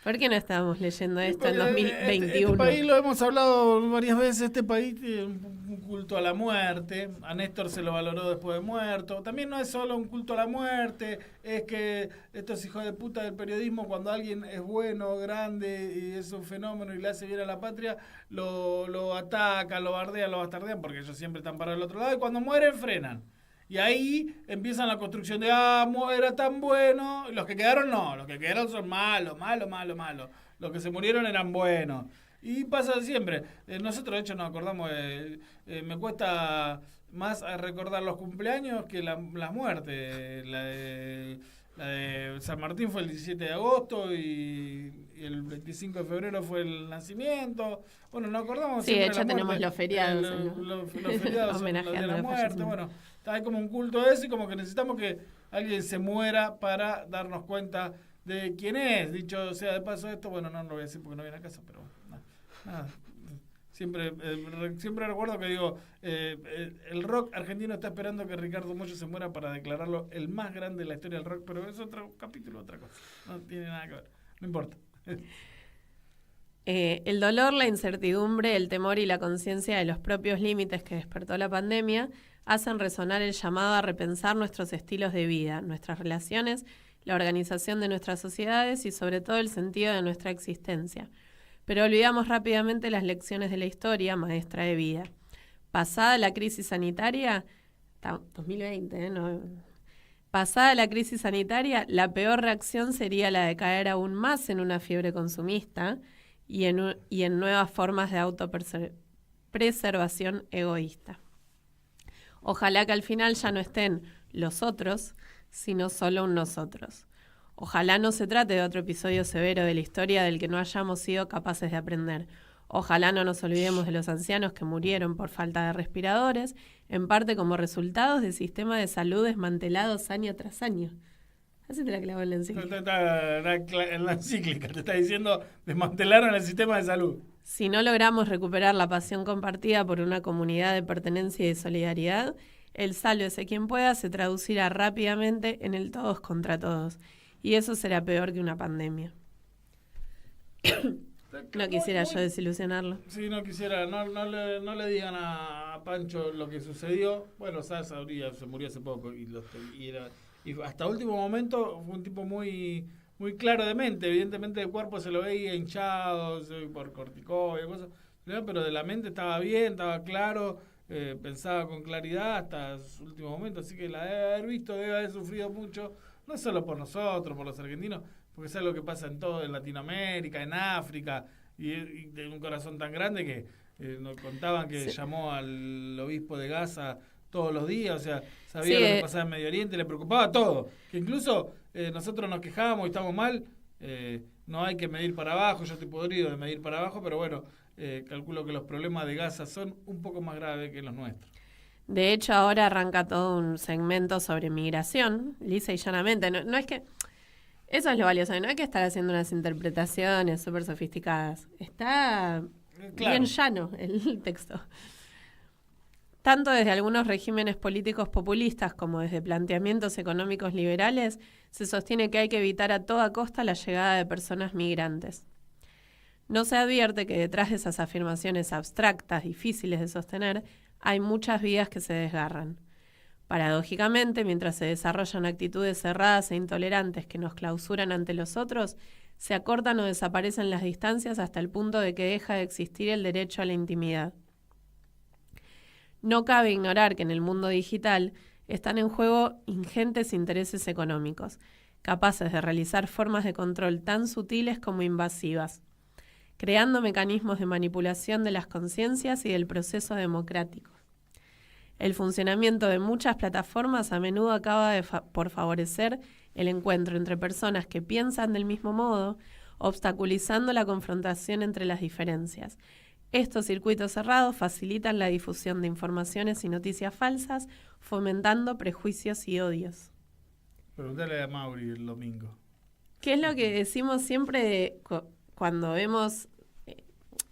¿Por qué no estábamos leyendo esto en 2021? Este país, lo hemos hablado varias veces, este país tiene un culto a la muerte. A Néstor se lo valoró después de muerto. También no es solo un culto a la muerte, es que estos hijos de puta del periodismo, cuando alguien es bueno, grande y es un fenómeno y le hace bien a la patria, lo atacan, lo bardean, lo bastardean, porque ellos siempre están para el otro lado, y cuando mueren frenan. Y ahí empiezan la construcción de, era tan bueno. Los que quedaron no, los que quedaron son malos. Los que se murieron eran buenos. Y pasa siempre. Nosotros, de hecho, nos acordamos, me cuesta más recordar los cumpleaños que las muertes. La de San Martín fue el 17 de agosto y el 25 de febrero fue el nacimiento. Bueno, nos acordamos siempre de hecho, tenemos los feriados. Los feriados son los de la muerte. Bueno, hay como un culto de eso y como que necesitamos que alguien se muera para darnos cuenta de quién es. Dicho sea de paso esto, bueno, no lo voy a decir porque no viene a casa, pero nada. Siempre recuerdo que digo, el rock argentino está esperando que Ricardo Mollo se muera para declararlo el más grande de la historia del rock, pero es otro capítulo, otra cosa. No tiene nada que ver, no importa. El dolor, la incertidumbre, el temor y la conciencia de los propios límites que despertó la pandemia hacen resonar el llamado a repensar nuestros estilos de vida, nuestras relaciones, la organización de nuestras sociedades y sobre todo el sentido de nuestra existencia. Pero olvidamos rápidamente las lecciones de la historia, maestra de vida. Pasada la crisis sanitaria, 2020, ¿no? Pasada la crisis sanitaria, la peor reacción sería la de caer aún más en una fiebre consumista y en nuevas formas de autopreservación egoísta. Ojalá que al final ya no estén los otros, sino solo un nosotros. Ojalá no se trate de otro episodio severo de la historia del que no hayamos sido capaces de aprender. Ojalá no nos olvidemos de los ancianos que murieron por falta de respiradores, en parte como resultados del sistema de salud desmantelados año tras año. Así te la clavó en la encíclica. En la encíclica te está diciendo desmantelaron el sistema de salud. Si no logramos recuperar la pasión compartida por una comunidad de pertenencia y de solidaridad, el sálvese quien pueda se traducirá rápidamente en el todos contra todos. Y eso será peor que una pandemia. No quisiera yo desilusionarlo. Sí, no quisiera. No le digan a Pancho lo que sucedió. Bueno, sabría, se murió hace poco. Y hasta último momento fue un tipo muy claro de mente. Evidentemente el cuerpo se lo veía hinchado por corticoides y cosas. Pero de la mente estaba bien, estaba claro. Pensaba con claridad hasta su último momento. Así que la debe haber visto, debe haber sufrido mucho. No solo por nosotros, por los argentinos, porque es algo que pasa en Latinoamérica, en África, y de un corazón tan grande que nos contaban que llamó al obispo de Gaza todos los días, o sea, sabía lo que pasaba en Medio Oriente, le preocupaba todo, que incluso nosotros nos quejábamos y estamos mal, no hay que medir para abajo, yo estoy podrido de medir para abajo, pero bueno, calculo que los problemas de Gaza son un poco más graves que los nuestros. De hecho, ahora arranca todo un segmento sobre migración, lisa y llanamente. No es que... Eso es lo valioso, no hay que estar haciendo unas interpretaciones súper sofisticadas. Está bien llano el texto. Tanto desde algunos regímenes políticos populistas como desde planteamientos económicos liberales, se sostiene que hay que evitar a toda costa la llegada de personas migrantes. No se advierte que detrás de esas afirmaciones abstractas, difíciles de sostener, hay muchas vidas que se desgarran. Paradójicamente, mientras se desarrollan actitudes cerradas e intolerantes que nos clausuran ante los otros, se acortan o desaparecen las distancias hasta el punto de que deja de existir el derecho a la intimidad. No cabe ignorar que en el mundo digital están en juego ingentes intereses económicos, capaces de realizar formas de control tan sutiles como invasivas, creando mecanismos de manipulación de las conciencias y del proceso democrático. El funcionamiento de muchas plataformas a menudo acaba por favorecer el encuentro entre personas que piensan del mismo modo, obstaculizando la confrontación entre las diferencias. Estos circuitos cerrados facilitan la difusión de informaciones y noticias falsas, fomentando prejuicios y odios. Pregúntale a Mauri el domingo. ¿Qué es lo que decimos siempre cuando vemos,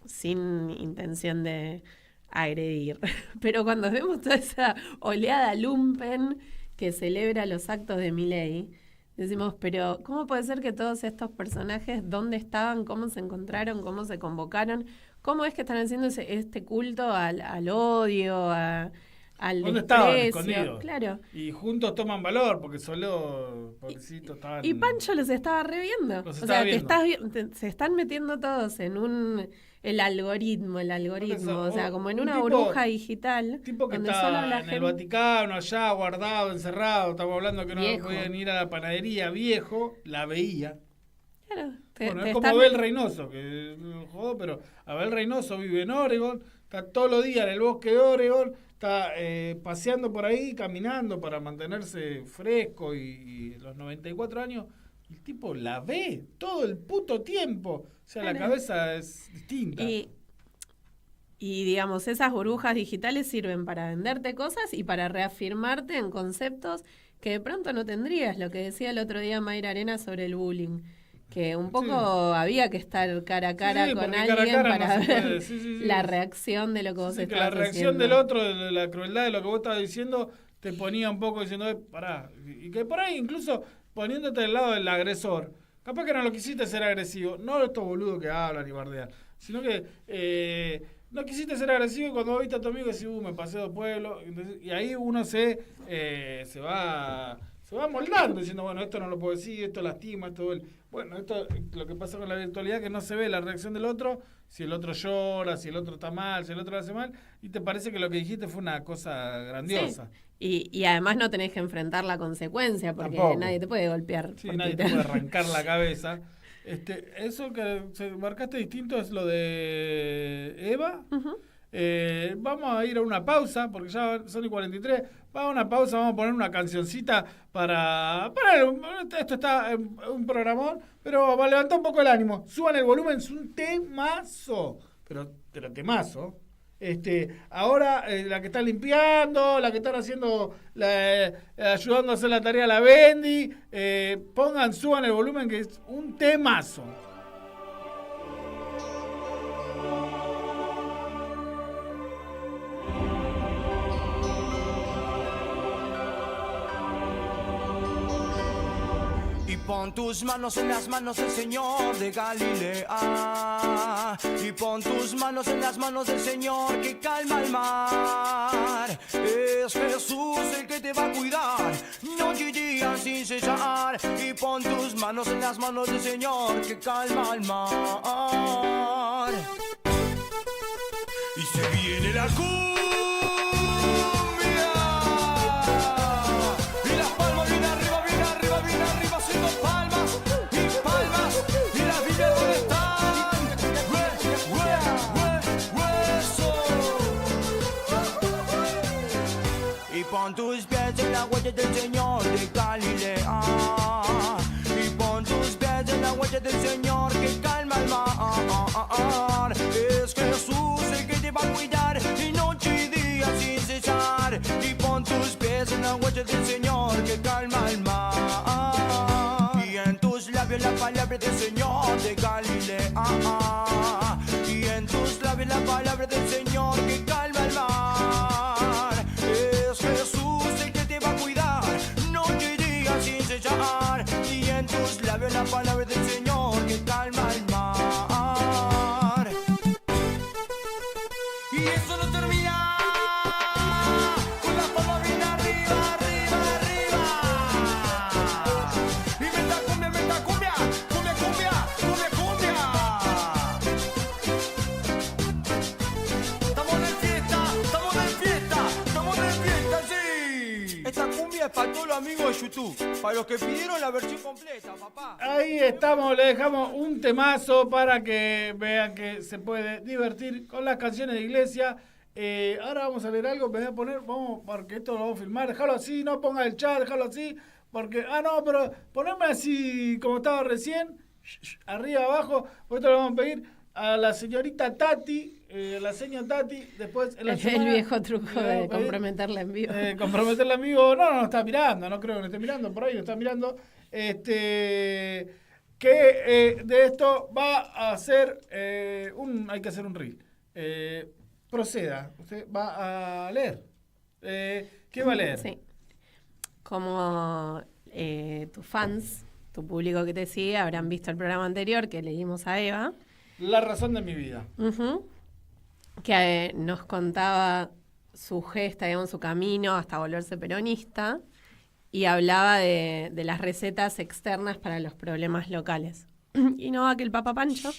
sin intención de agredir, pero cuando vemos toda esa oleada lumpen que celebra los actos de Milei, decimos, pero ¿cómo puede ser que todos estos personajes, dónde estaban, cómo se encontraron, cómo se convocaron, cómo es que están haciendo este culto al odio, al ¿dónde estaban desprecio? escondidos? Claro. Y juntos toman valor, porque solo, pobrecito, estaban... Y Pancho los estaba reviendo. Los O estaba sea, viendo. se están metiendo todos en el algoritmo, o sea, como en una un burbuja digital, tipo que donde solo está la en gente... el Vaticano, allá, guardado, encerrado, estamos hablando que no Viejo. podían ir a la panadería, viejo, la veía. Claro, Bueno, te es como están- Abel Reynoso, que no jodo, pero Abel Reynoso vive en Oregon, está todos los días en el bosque de Oregon, está paseando por ahí, caminando para mantenerse fresco y los 94 años, el tipo la ve todo el puto tiempo. O sea, la Claro. cabeza es distinta. Y digamos, esas burbujas digitales sirven para venderte cosas y para reafirmarte en conceptos que de pronto no tendrías. Lo que decía el otro día Mayra Arena sobre el bullying. Que un poco había que estar cara a cara Sí, con porque cara a alguien cara no para se ver puede. Sí. la reacción de lo que vos Sí, que estabas la reacción haciendo. del otro, de la crueldad de lo que vos estabas diciendo, te ponía un poco diciendo, pará. Y que por ahí, incluso poniéndote del lado del agresor, capaz que no lo quisiste ser agresivo, no estos boludos que hablan y bardean, sino que no quisiste ser agresivo y cuando viste a tu amigo decís, me pasé de pueblo. Entonces, y ahí uno se va moldando, diciendo, bueno, esto no lo puedo decir, esto lastima, esto duele. Bueno, esto lo que pasa con la virtualidad, que no se ve la reacción del otro, si el otro llora, si el otro está mal, si el otro lo hace mal, y te parece que lo que dijiste fue una cosa grandiosa. Sí. Y además no tenés que enfrentar la consecuencia porque Tampoco. nadie te puede golpear. Sí, por nadie te Twitter. puede arrancar la cabeza. Eso que marcaste distinto es lo de Eva. Ujú. Vamos a ir a una pausa, porque ya son y 43. Vamos a una pausa, vamos a poner una cancioncita para esto está en un programón, pero va a levantar un poco el ánimo. Suban el volumen, es un temazo, pero temazo. Ahora la que está limpiando, la que están haciendo, ayudando a hacer la tarea a la Bendy, suban el volumen, que es un temazo. Y pon tus manos en las manos del Señor de Galilea. Y pon tus manos en las manos del Señor que calma el mar. Es Jesús el que te va a cuidar noche y día sin cesar. Y pon tus manos en las manos del Señor que calma el mar. Y se viene la cumbia. Y las palmas bien arriba, bien arriba, bien arriba, haciendo palmas. Y palmas. Y las villas donde están. Hueso. Y pon tus pies en la huella del Señor de Galilea. Y pon tus pies en la huella del Señor que calma el mar. Es Jesús el que te va a cuidar y noche y día sin cesar. Y pon tus pies en la huella del Señor que calma el mar. Y en tus labios la palabra del Señor de Galilea. Y en tus labios la palabra del Señor que calma el mar. Es Jesús el que te va a cuidar noche y día sin cesar. Y en tus labios la palabra del Señor que calma el mar. Y eso no termina. Con las palmas bien arriba, arriba, arriba. Y meta cumbia, cumbia, cumbia, cumbia, cumbia, cumbia. Estamos en fiesta, estamos en fiesta, estamos en fiesta, sí. Esta cumbia es para todos los amigos de YouTube, para los que pidieron la versión completa, papá. Ahí estamos, le dejamos un temazo para que vean que se puede divertir con las canciones de iglesia. Ahora vamos a leer algo, me voy a poner, porque esto lo vamos a filmar, déjalo así, no ponga el chat, déjalo así. porque, no, pero poneme así como estaba recién, arriba, abajo, ahorita le vamos a pedir a la señorita Tati, la señora Tati, después en la semana, el viejo truco de comprometerla en vivo. Comprometerla en vivo, no está mirando, no creo que no esté mirando, por ahí no está mirando, que de esto va a ser hay que hacer un reel. Proceda, usted va a leer. ¿Qué va a leer? Sí. Como tus fans, tu público que te sigue, habrán visto el programa anterior que leímos a Eva. La razón de mi vida. Uh-huh. Que nos contaba su gesta, digamos, su camino hasta volverse peronista, y hablaba de las recetas externas para los problemas locales. Y no va que el Papa Pancho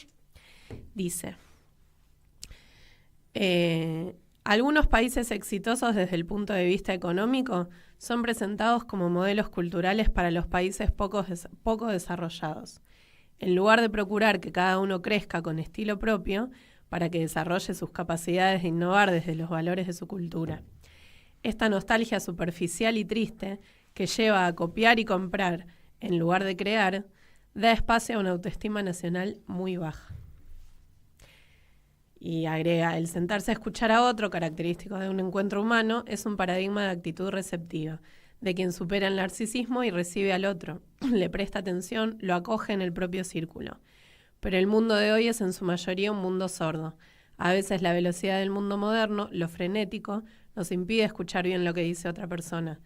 dice: algunos países exitosos desde el punto de vista económico son presentados como modelos culturales para los países poco desarrollados. En lugar de procurar que cada uno crezca con estilo propio para que desarrolle sus capacidades de innovar desde los valores de su cultura. Esta nostalgia superficial y triste que lleva a copiar y comprar en lugar de crear, da espacio a una autoestima nacional muy baja. Y agrega: el sentarse a escuchar a otro, característico de un encuentro humano, es un paradigma de actitud receptiva, de quien supera el narcisismo y recibe al otro, le presta atención, lo acoge en el propio círculo. Pero el mundo de hoy es en su mayoría un mundo sordo. A veces la velocidad del mundo moderno, lo frenético, nos impide escuchar bien lo que dice otra persona.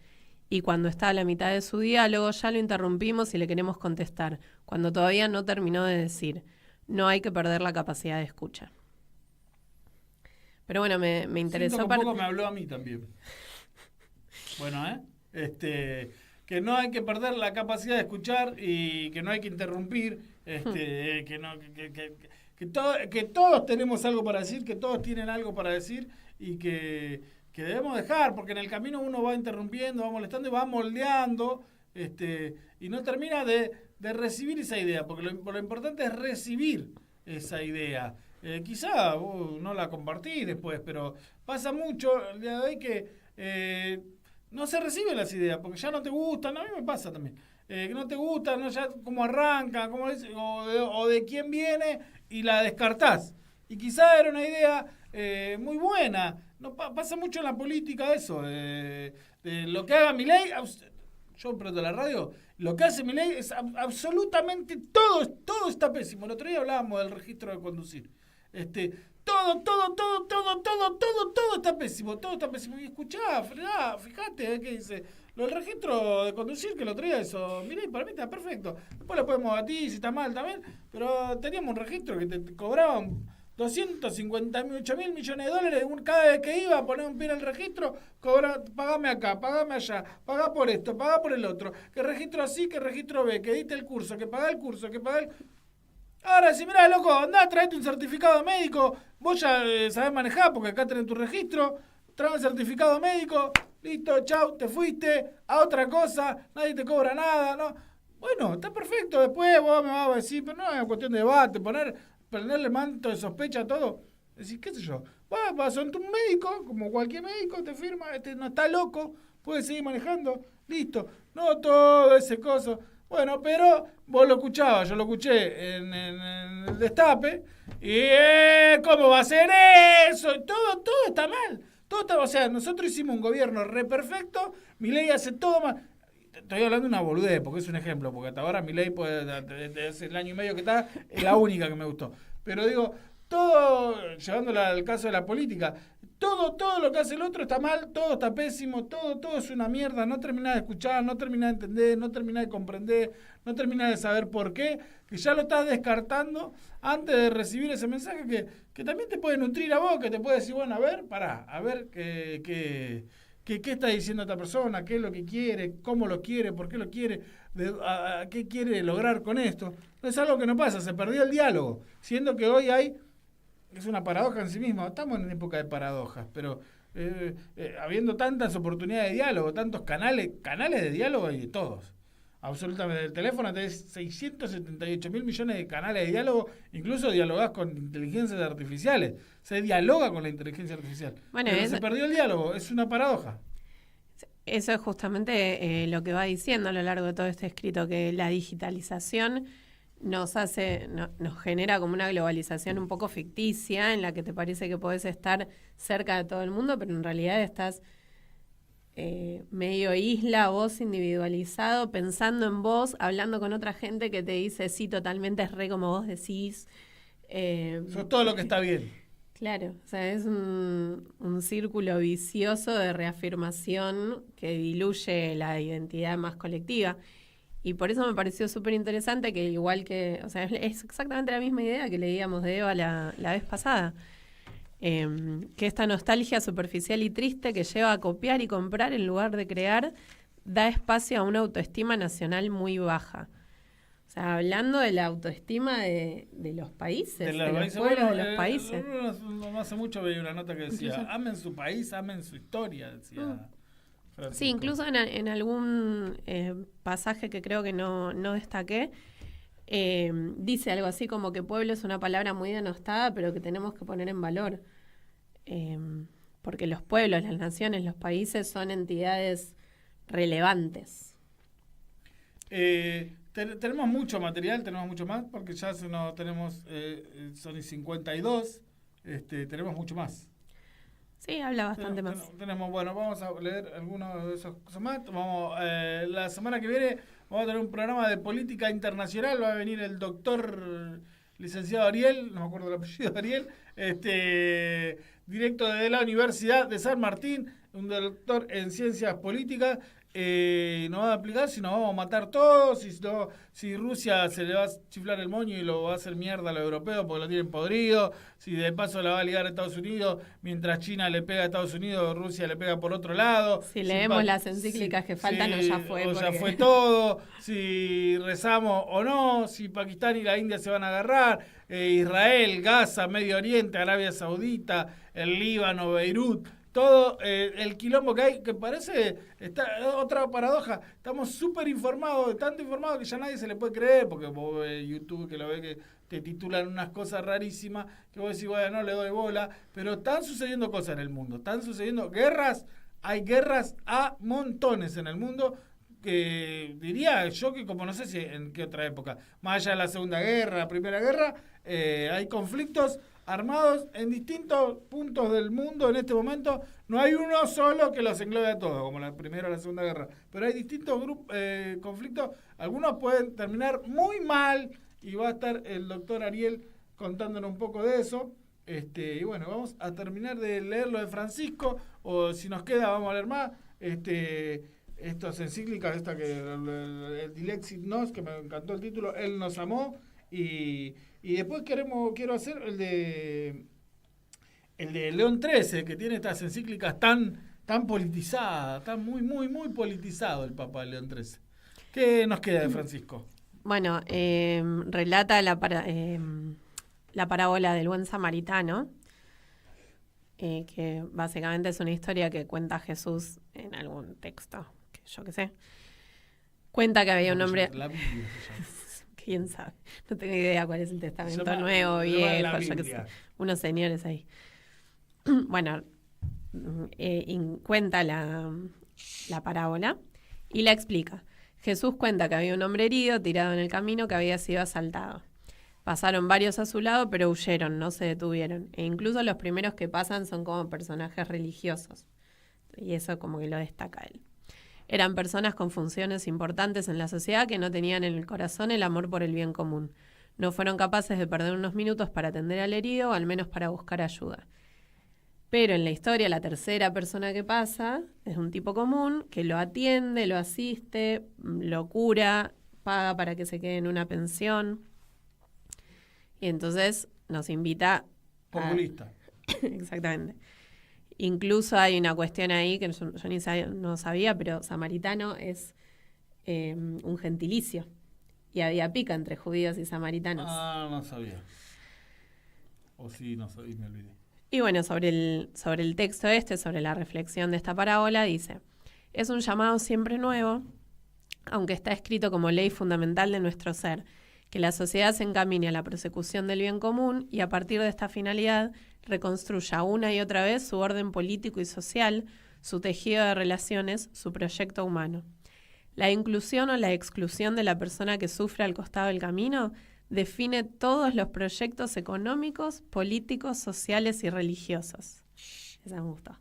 Y cuando está a la mitad de su diálogo, ya lo interrumpimos y le queremos contestar, cuando todavía no terminó de decir. No hay que perder la capacidad de escucha. Pero bueno, me interesó... Siento que un poco me habló a mí también. Bueno, que no hay que perder la capacidad de escuchar y que no hay que interrumpir, que todos tenemos algo para decir, que todos tienen algo para decir y que debemos dejar, porque en el camino uno va interrumpiendo, va molestando y va moldeando, y no termina de recibir esa idea, porque lo importante es recibir esa idea. Quizá no la compartís después, pero pasa mucho el día de hoy que no se reciben las ideas, porque ya no te gustan. A mí me pasa también, que no te gustan, ¿no? Ya cómo arranca, o de quién viene, y la descartás. Y quizá era una idea muy buena. No pasa mucho en la política eso, de lo que haga Milei. Yo prendo la radio, lo que hace Milei es absolutamente todo está pésimo. El otro día hablábamos del registro de conducir. Todo está pésimo, todo está pésimo. Y escuchá, fíjate qué dice. Lo del registro de conducir, que el otro día eso, Milei, para mí está perfecto. Después lo podemos batir si está mal también, pero teníamos un registro que te cobraban 258 mil millones de dólares cada vez que iba a poner un pie en el registro, pagame acá, pagame allá, pagá por esto, pagá por el otro, que registro así, que registro B, que diste el curso, que pagá el curso, que pagá el... Ahora, si mirá, loco, andá, traete un certificado médico, vos ya sabés manejar porque acá tenés tu registro, trae un certificado médico, listo, chau, te fuiste a otra cosa, nadie te cobra nada, ¿no? Bueno, está perfecto, después vos me vas a decir, pero no es cuestión de debate, ponerle manto de sospecha a todo, decir, qué sé yo, vas a un médico, como cualquier médico, te firma, no está loco, puede seguir manejando, listo, no todo ese coso. Bueno, pero vos lo escuchabas, yo lo escuché en el Destape, y ¿cómo va a ser eso? Y todo está mal, o sea, nosotros hicimos un gobierno re perfecto, Milei hace todo mal. Estoy hablando de una boludez, porque es un ejemplo, porque hasta ahora Milei desde el año y medio que está, es la única que me gustó. Pero digo, todo, llevándola al caso de la política, todo lo que hace el otro está mal, todo está pésimo, todo es una mierda, no terminás de escuchar, no terminás de entender, no terminás de comprender, no terminás de saber por qué, que ya lo estás descartando antes de recibir ese mensaje que también te puede nutrir a vos, que te puede decir, bueno, a ver qué está diciendo esta persona, qué es lo que quiere, cómo lo quiere, por qué lo quiere, qué quiere lograr con esto. No es algo que no pasa, se perdió el diálogo, siendo que hoy es una paradoja en sí misma, estamos en una época de paradojas, pero habiendo tantas oportunidades de diálogo, tantos canales de diálogo hay de todos. Absolutamente, el teléfono tenés 678 mil millones de canales de diálogo, incluso dialogás con inteligencias artificiales, se dialoga con la inteligencia artificial. Bueno, pero se perdió el diálogo, es una paradoja. Eso es justamente lo que va diciendo a lo largo de todo este escrito, que la digitalización nos genera como una globalización un poco ficticia, en la que te parece que podés estar cerca de todo el mundo, pero en realidad estás medio isla, vos individualizado, pensando en vos, hablando con otra gente que te dice, sí, totalmente es re como vos decís. Eso es todo lo que está bien. Claro, o sea, es un círculo vicioso de reafirmación que diluye la identidad más colectiva. Y por eso me pareció súper interesante que igual que, o sea, es exactamente la misma idea que leíamos de Eva la vez pasada. Que esta nostalgia superficial y triste que lleva a copiar y comprar en lugar de crear, da espacio a una autoestima nacional muy baja. O sea, hablando de la autoestima de los países, de los pueblos de los países. No hace mucho veía una nota que decía, amen su país, amen su historia, decía. Sí, incluso en algún pasaje que creo que no destaqué, dice algo así como que pueblo es una palabra muy denostada, pero que tenemos que poner en valor. Porque los pueblos, las naciones, los países son entidades relevantes. Tenemos mucho material, tenemos mucho más, porque ya tenemos, son y 52, tenemos mucho más. Sí, habla bastante más. Bueno, vamos a leer algunos de esos cosas más. La semana que viene vamos a tener un programa de política internacional. Va a venir el doctor licenciado Ariel, no me acuerdo el apellido, Ariel, directo de la Universidad de San Martín, un doctor en ciencias políticas. No va a aplicar si nos vamos a matar todos, si Rusia se le va a chiflar el moño y lo va a hacer mierda a los europeos porque lo tienen podrido, si de paso la va a ligar a Estados Unidos, mientras China le pega a Estados Unidos, Rusia le pega por otro lado. Si leemos las encíclicas que faltan, ya fue todo, si rezamos o no, si Pakistán y la India se van a agarrar, Israel, Gaza, Medio Oriente, Arabia Saudita, el Líbano, Beirut. Todo el quilombo que hay, que parece otra paradoja. Estamos súper informados, tanto informados que ya nadie se le puede creer, porque vos ves YouTube que lo ves que te titulan unas cosas rarísimas, que vos decís, bueno, no le doy bola, pero están sucediendo cosas en el mundo, están sucediendo guerras, hay guerras a montones en el mundo, que diría yo que como no sé si en qué otra época, más allá de la Segunda Guerra, la Primera Guerra, hay conflictos armados en distintos puntos del mundo en este momento. No hay uno solo que los englobe a todos, como la Primera o la Segunda Guerra, pero hay distintos conflictos. Algunos pueden terminar muy mal y va a estar el doctor Ariel contándonos un poco de eso. Y bueno, vamos a terminar de leer lo de Francisco, o si nos queda vamos a leer más. Estas encíclicas, esta que el Dilexit Nos, que me encantó el título, Él nos amó, y después quiero hacer el de León XIII, que tiene estas encíclicas tan politizadas, tan muy politizado el Papa León XIII. ¿Qué nos queda de Francisco? Bueno, relata la parábola del buen samaritano, que básicamente es una historia que cuenta Jesús en algún texto, que yo qué sé. Cuenta que había un hombre... La Biblia se llama. ¿Quién sabe? No tengo idea cuál es el testamento nuevo, viejo, yo qué sé. Unos señores ahí. Bueno, cuenta la parábola y la explica. Jesús cuenta que había un hombre herido, tirado en el camino, que había sido asaltado. Pasaron varios a su lado, pero huyeron, no se detuvieron. E incluso los primeros que pasan son como personajes religiosos. Y eso como que lo destaca él. Eran personas con funciones importantes en la sociedad que no tenían en el corazón el amor por el bien común. No fueron capaces de perder unos minutos para atender al herido o al menos para buscar ayuda. Pero en la historia, la tercera persona que pasa es un tipo común que lo atiende, lo asiste, lo cura, paga para que se quede en una pensión. Y entonces nos invita populista. Exactamente. Incluso hay una cuestión ahí que yo no sabía, pero samaritano es un gentilicio. Y había pica entre judíos y samaritanos. Ah, no sabía. O sí, no sabía, me olvidé. Y bueno, sobre el texto sobre la reflexión de esta parábola, dice: es un llamado siempre nuevo, aunque está escrito como ley fundamental de nuestro ser, que la sociedad se encamine a la persecución del bien común y a partir de esta finalidad reconstruya una y otra vez su orden político y social, su tejido de relaciones, su proyecto humano. La inclusión o la exclusión de la persona que sufre al costado del camino define todos los proyectos económicos, políticos, sociales y religiosos. Esa me gustó.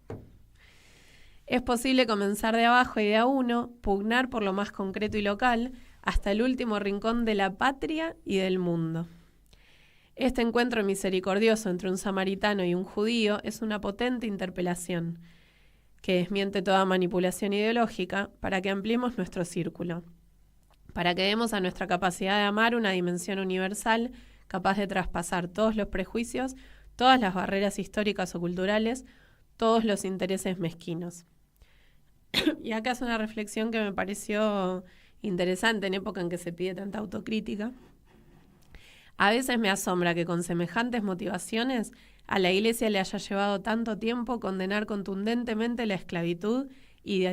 Es posible comenzar de abajo y de a uno, pugnar por lo más concreto y local, hasta el último rincón de la patria y del mundo. Este encuentro misericordioso entre un samaritano y un judío es una potente interpelación que desmiente toda manipulación ideológica para que ampliemos nuestro círculo, para que demos a nuestra capacidad de amar una dimensión universal capaz de traspasar todos los prejuicios, todas las barreras históricas o culturales, todos los intereses mezquinos. Y acá es una reflexión que me pareció interesante en época en que se pide tanta autocrítica. A veces me asombra que con semejantes motivaciones a la Iglesia le haya llevado tanto tiempo condenar contundentemente la esclavitud y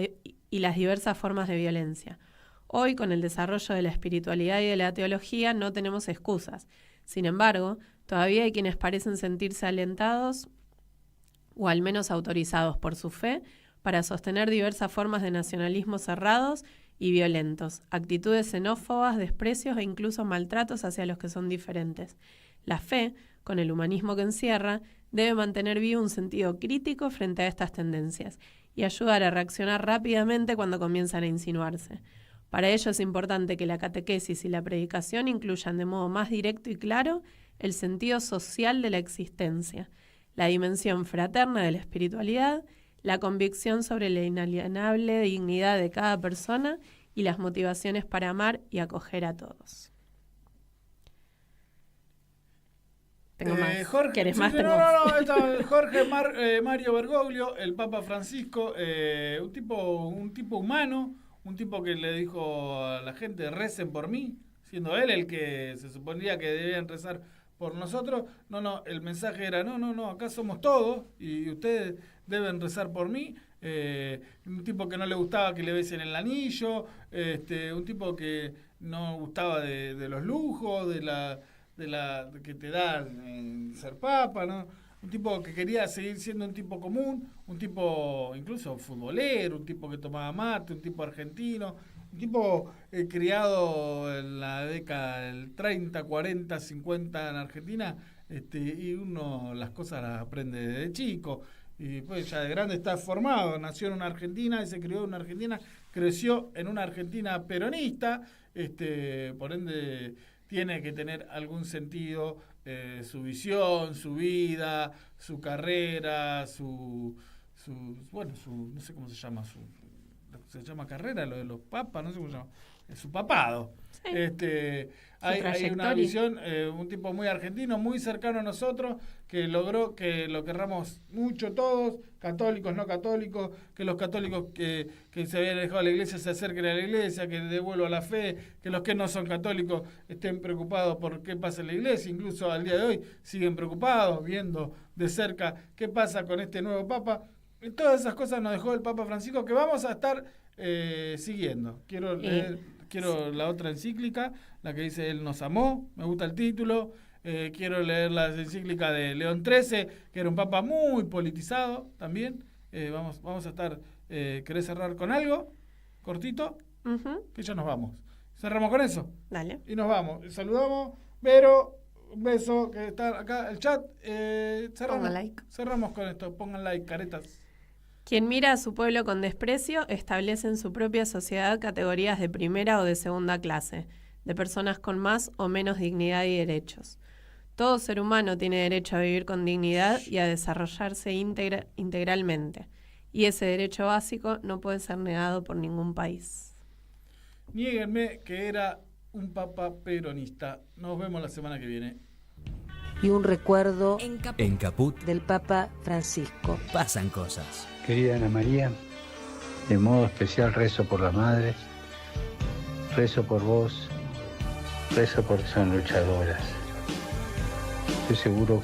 las diversas formas de violencia. Hoy, con el desarrollo de la espiritualidad y de la teología, no tenemos excusas. Sin embargo, todavía hay quienes parecen sentirse alentados o al menos autorizados por su fe para sostener diversas formas de nacionalismo cerrados y violentos, actitudes xenófobas, desprecios e incluso maltratos hacia los que son diferentes. La fe, con el humanismo que encierra, debe mantener vivo un sentido crítico frente a estas tendencias y ayudar a reaccionar rápidamente cuando comienzan a insinuarse. Para ello es importante que la catequesis y la predicación incluyan de modo más directo y claro el sentido social de la existencia, la dimensión fraterna de la espiritualidad, la convicción sobre la inalienable dignidad de cada persona y las motivaciones para amar y acoger a todos. Tengo más. Jorge, ¿Querés sí, más? Jorge Mario Bergoglio, el Papa Francisco, un tipo humano, un tipo que le dijo a la gente, recen por mí, siendo él el que se suponía que debían rezar por nosotros. No, el mensaje era, no, acá somos todos y ustedes deben rezar por mí. Un tipo que no le gustaba que le besen el anillo, un tipo que no gustaba de los lujos, de la que te dan ser papa, ¿no? Un tipo que quería seguir siendo un tipo común, un tipo incluso futbolero, un tipo que tomaba mate, un tipo argentino, un tipo criado en la década del 30, 40, 50 en Argentina, y uno las cosas las aprende desde chico, y pues ya de grande está formado, nació en una Argentina y se crió en una Argentina, creció en una Argentina peronista, por ende tiene que tener algún sentido su visión, su vida, su carrera, no sé cómo se llama, se llama carrera, lo de los papas, no sé cómo se llama, su papado. Sí. Hay una visión, un tipo muy argentino, muy cercano a nosotros, que logró que lo querramos mucho todos, católicos, no católicos, que los católicos que se habían alejado de la iglesia se acerquen a la iglesia, que devuelvan la fe, que los que no son católicos estén preocupados por qué pasa en la iglesia, incluso al día de hoy siguen preocupados, viendo de cerca qué pasa con este nuevo papa. Y todas esas cosas nos dejó el Papa Francisco, que vamos a estar siguiendo. Quiero la otra encíclica, la que dice Él nos amó, me gusta el título. Quiero leer la encíclica de León XIII, que era un papa muy politizado también. Vamos a estar... ¿Querés cerrar con algo? Cortito. Uh-huh. Que ya nos vamos. Cerramos con eso. Dale. Y nos vamos. Saludamos. Vero, un beso, que está acá el chat. Pongan like. Cerramos con esto. Pongan like, caretas. Quien mira a su pueblo con desprecio establece en su propia sociedad categorías de primera o de segunda clase, de personas con más o menos dignidad y derechos. Todo ser humano tiene derecho a vivir con dignidad y a desarrollarse integralmente, y ese derecho básico no puede ser negado por ningún país. Niéguenme que era un papa peronista. Nos vemos la semana que viene. Y un recuerdo en Caput del Papa Francisco. Pasan cosas. Querida Ana María, de modo especial rezo por las madres, rezo por vos, rezo porque son luchadoras. Estoy seguro